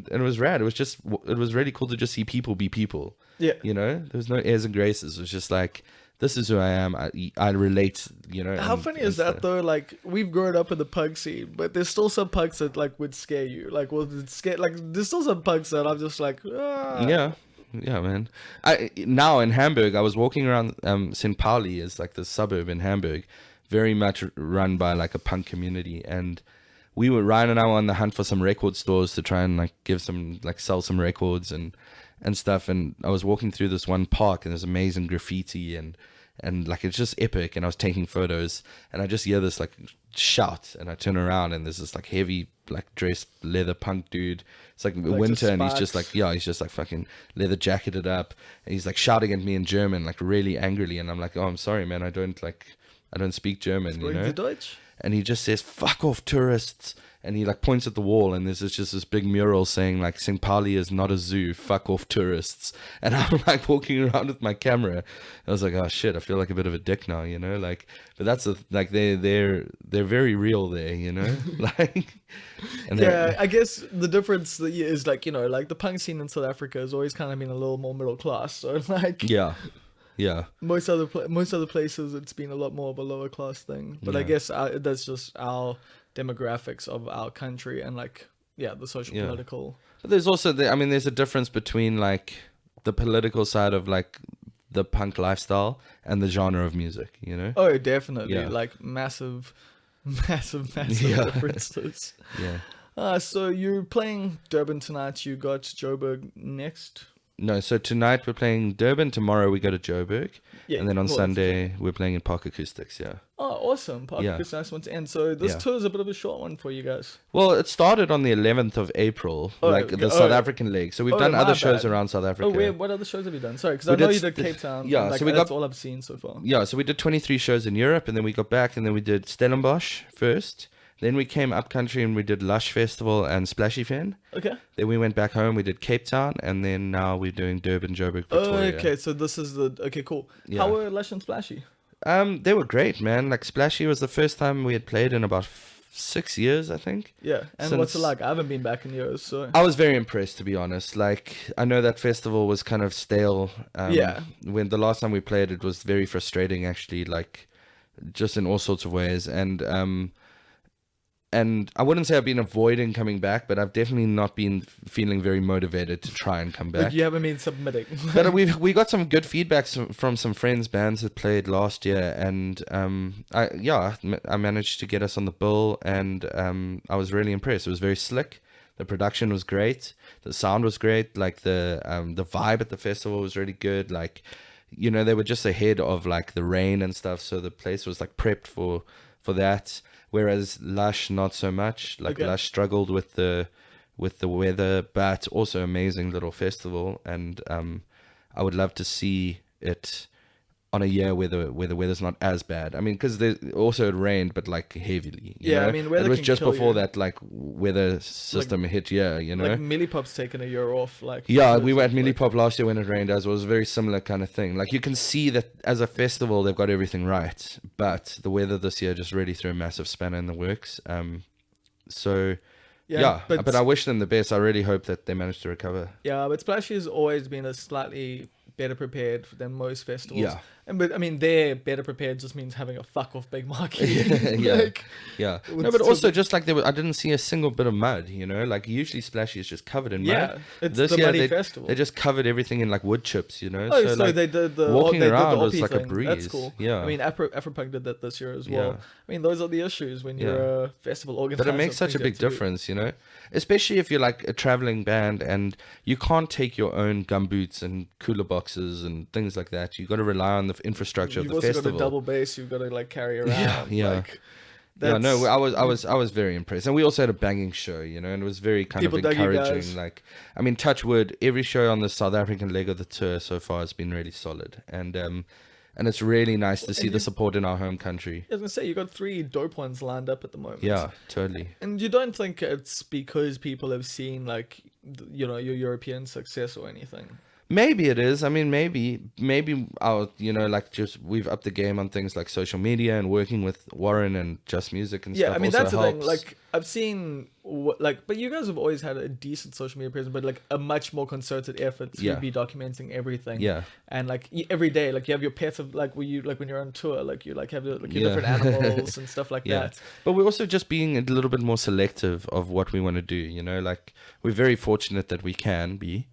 it was rad. It was really cool to just see people be people. Yeah, you know, there was no airs and graces. It was just like, this is who I am. I relate, you know. How funny is that though? Like, we've grown up in the punk scene, but there's still some punks that like would scare you. Like, there's still some punks that I'm just like, yeah, man. Now in Hamburg, I was walking around St. Pauli, is like the suburb in Hamburg, very much run by like a punk community, and Ryan and I were on the hunt for some record stores to try and like sell some records and stuff. And I was walking through this one park, and there's amazing graffiti and like, it's just epic. And I was taking photos, and I just hear this like shout, and I turn around, and there's this like heavy like dressed leather punk dude. It's like winter, and he's just like fucking leather jacketed up, and he's like shouting at me in German, like really angrily. And I'm like, oh, I'm sorry, man, I don't speak German, you know. Deutsch? And he just says, fuck off, tourists. And he like points at the wall, and there's just this big mural saying like, St. Pauli is not a zoo, fuck off, tourists. And I'm like walking around with my camera. I was like, oh shit, I feel like a bit of a dick now, you know, like, but that's like, they're very real there, you know. Like, and yeah, I guess the difference is like, you know, like the punk scene in South Africa has always kind of been a little more middle class, so like, yeah. Most other places, it's been a lot more of a lower class thing. But I guess that's just our demographics of our country and like the social Yeah. political. But there's also there's a difference between like the political side of like the punk lifestyle and the genre of music, you know? Oh, definitely. Yeah. Like massive Yeah. differences. Yeah. So you're playing Durban tonight. You got Joburg next. No, so tonight we're playing Durban. Tomorrow we go to Joburg. Yeah. And then on well, Sunday we're playing in Park Acoustics, yeah. Oh, awesome. Park Yeah. is nice one to end. So this Yeah. tour is a bit of a short one for you guys. Well, it started on the 11th of April, Oh, like the South African leg. So we've done my other shows bad. around South Africa. Oh, what other shows have you done? Sorry, because We I know did you did st- Cape Town. yeah, and, like, so we that's got- all I've seen so far. Yeah, so we did 23 shows in Europe, and then we got back, and then we did Stellenbosch first. Then we came up country and we did Lush Festival and Splashy Fen. Okay. Then we went back home, we did Cape Town, and then now we're doing Durban, Joburg, Oh, Pretoria. okay. So this is okay, cool. Yeah. How were Lush and Splashy? They were great, man. Like Splashy was the first time we had played in about 6 years, I think. Yeah. And what's it Since- like? I haven't been back in years, so. I was very impressed, to be honest. Like, I know that festival was kind of stale. Yeah. When the last time we played, it was very frustrating, actually, like, just in all sorts of ways. And I wouldn't say I've been avoiding coming back, but I've definitely not been feeling very motivated to try and come back. Like you haven't been submitting. But we got some good feedback from some friends' bands that played last year, and I managed to get us on the bill, and I was really impressed. It was very slick. The production was great. The sound was great. Like the vibe at the festival was really good. Like, you know, they were just ahead of like the rain and stuff, so the place was like prepped for that. Whereas Lush, not so much. Like, Okay. Lush struggled with the weather, but also amazing little festival. And I would love to see it on a year where the weather's not as bad. I mean, because also it rained, but like heavily. You Yeah, know? I mean, weather it was can just kill before you. that like weather system hit. Yeah, you know. Like Millipop's taken a year off. Like Yeah, because we were at of, like- Millipop last year when it rained as well. It was a very similar kind of thing. Like, you can see that as a festival, they've got everything right. But the weather this year just really threw a massive spanner in the works. So, yeah, but I wish them the best. I really hope that they manage to recover. Yeah, but Splashy has always been a slightly better prepared than most festivals. Yeah. But I mean, they're better prepared just means having a fuck off big market. Yeah. Like, Yeah. It's No, but so also big- just like I didn't see a single bit of mud, you know? Like, usually Splashy is just covered in yeah, mud. it's This the year muddy they festival. just covered everything in like wood chips, you know? Oh, so like, they did the walking they did the around was Oppie like a thing. That's breeze. cool. Yeah. I mean, Afropunk did that this year as well. Yeah. I mean, those are the issues when you're a festival organizer. But it makes such a things you big have to do. difference, you know? Especially if you're like a traveling band and you can't take your own gumboots and cooler boxes and things like that. You've got to rely on the infrastructure You've of the also festival. got a double bass. You've got to like carry around. Yeah. Like, Yeah, no, that's- I was very impressed, and we also had a banging show, you know, and it was very kind People of dug you encouraging. guys. Like, I mean, touch wood, every show on the South African leg of the tour so far has been really solid, and it's really nice to see the support in our home country. I was gonna say you got 3 dope ones lined up at the moment. Yeah, totally. And you don't think it's because people have seen like your European success or anything? Maybe it is. I mean, maybe our, you know, like just we've upped the game on things like social media and working with Warren and Just Music and Yeah, stuff. I mean also that's the thing. helps. Like I've seen but you guys have always had a decent social media presence, but like a much more concerted effort to Yeah. be documenting everything. Yeah. And like every day, like you have your pets of like when you're on tour, like you like have your Yeah. different animals and stuff like Yeah. that. But we're also just being a little bit more selective of what we want to do, you know, like we're very fortunate that we can be.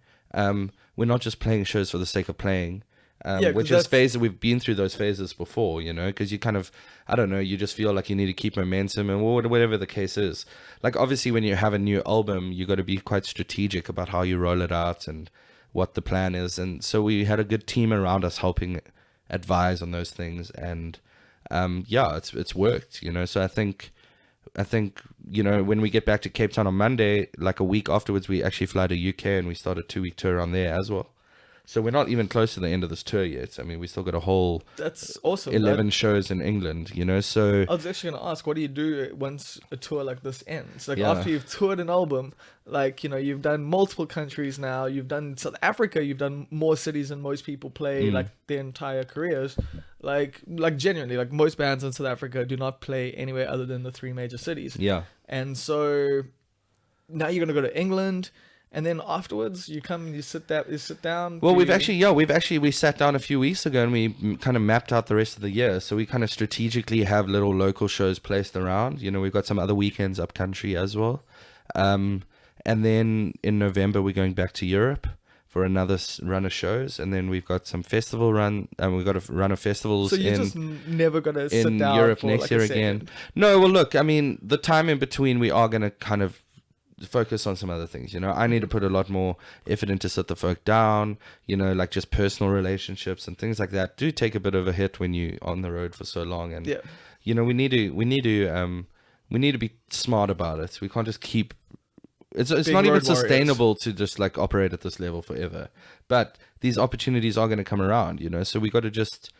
We're not just playing shows for the sake of playing, Yeah, 'cause which is that's- phases we've been through those phases before, you know, because you kind of, I don't know, you just feel like you need to keep momentum and whatever the case is. Like, obviously, when you have a new album, you got to be quite strategic about how you roll it out and what the plan is. And so we had a good team around us helping advise on those things. And it's worked, you know. So I think, you know, when we get back to Cape Town on Monday, like a week afterwards, we actually fly to UK and we start a 2-week tour on there as well. So we're not even close to the end of this tour yet. I mean, we still got a whole That's awesome. 11 shows in England, you know, so... I was actually going to ask, what do you do once a tour like this ends? Like Yeah. after you've toured an album, like, you know, you've done multiple countries now, you've done South Africa, you've done more cities than most people play, like their entire careers. Like genuinely, like most bands in South Africa do not play anywhere other than the 3 major cities. Yeah. And so now you're going to go to England and then afterwards you come and you sit down. Well, we sat down a few weeks ago and we kind of mapped out the rest of the year. So we kind of strategically have little local shows placed around. You know, we've got some other weekends up country as well. And then in November, we're going back to Europe for another run of shows. And then we've got some festival run, and we've got a run of festivals So you're just never going to sit in down Europe for next like year a again. second. No, well, look, I mean, the time in between, we are going to kind of focus on some other things. You know, I need to put a lot more effort into sit the folk down, you know, like just personal relationships and things like that do take a bit of a hit when you're on the road for so long. And Yeah. you know, we need to be smart about it. We can't just keep it's Big not even road warriors. sustainable to just like operate at this level forever. But these opportunities are going to come around, you know, so we got to just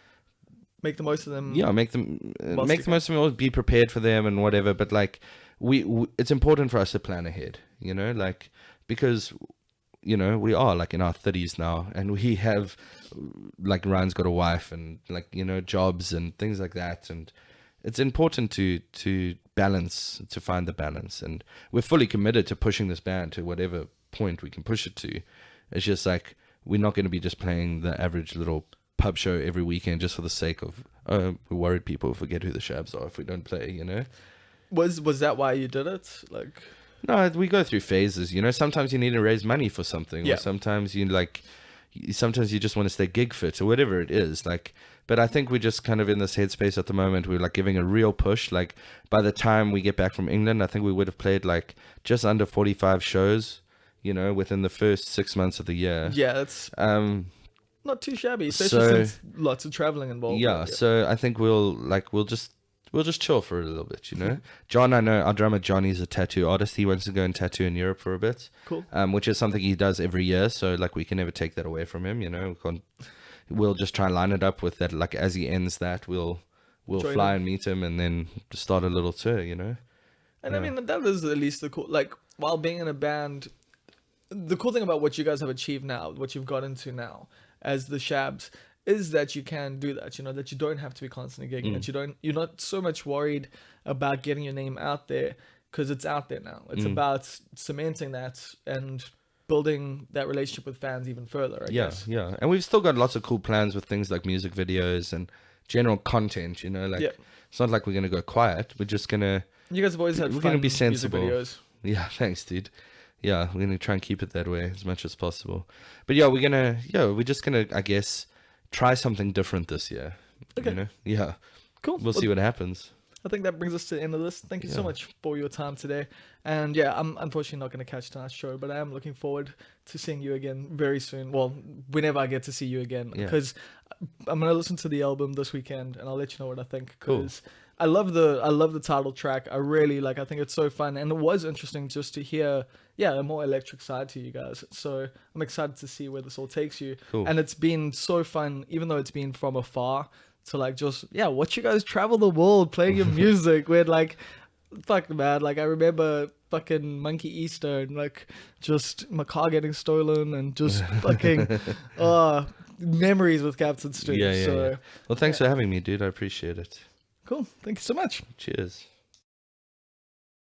Make the most of them. make the Whilst most of them, be prepared for them and whatever. But like we it's important for us to plan ahead, you know, like, because you know, we are like in our 30s now, and we have, like, Ryan's got a wife and, like, you know, jobs and things like that, and it's important to balance, to find the balance. And we're fully committed to pushing this band to whatever point we can push it to. It's just like, we're not going to be just playing the average little pub show every weekend just for the sake of, we're worried people forget who the Shabs are if we don't play, you know. Was that why you did it? Like, no, we go through phases, you know. Sometimes you need to raise money for something, Yeah. or sometimes you sometimes you just want to stay gig fit or whatever it is. Like, but I think we're just kind of in this headspace at the moment. We're like giving a real push. Like, by the time we get back from England, I think we would have played like just under 45 shows, you know, within the first 6 months of the year. yeah, that's not too shabby, especially so- since lots of traveling involved. Yeah, so I think we'll just chill for a little bit, you know. John, I know our drummer Johnny's a tattoo artist. He wants to go and tattoo in Europe for a bit. Cool. Which is something he does every year. So like, we can never take that away from him, you know. We'll just try and line it up with that. Like, as he ends that, we'll Join fly him. and meet him, and then start a little tour, you know. And I mean, that is at least the cool, like, while being in a band, the cool thing about what you guys have achieved now, what you've got into now as the Shabs, is that you can do that, you know, that you don't have to be constantly gigging, that you're not so much worried about getting your name out there, because it's out there now. It's about cementing that and building that relationship with fans even further, I guess. Yeah. And we've still got lots of cool plans with things like music videos and general content, you know, like, Yeah. it's not like we're going to go quiet. We're just going to, You guys have always had We're fun gonna be music sensible. videos. yeah, thanks, dude. Yeah, we're going to try and keep it that way as much as possible. But yeah, we're just going to, I guess, try something different this year. Okay. You know? Yeah. Cool. We'll see what happens. I think that brings us to the end of this. Thank you so Yeah. much for your time today. And yeah, I'm unfortunately not going to catch tonight's show, but I am looking forward to seeing you again very soon. Well, whenever I get to see you again, Yeah. because I'm going to listen to the album this weekend, and I'll let you know what I think. Cool. Because I love the title track. I really like. I think it's so fun, and it was interesting just to hear, a more electric side to you guys. So I'm excited to see where this all takes you. Cool. And it's been so fun, even though it's been from afar. To like just watch you guys travel the world playing your music. We're like, fuck man, like I remember fucking Monkey Easter and like just my car getting stolen and just fucking memories with Captain Stu. Yeah. So Well, thanks for having me, dude. I appreciate it. cool. Thank you so much. Cheers.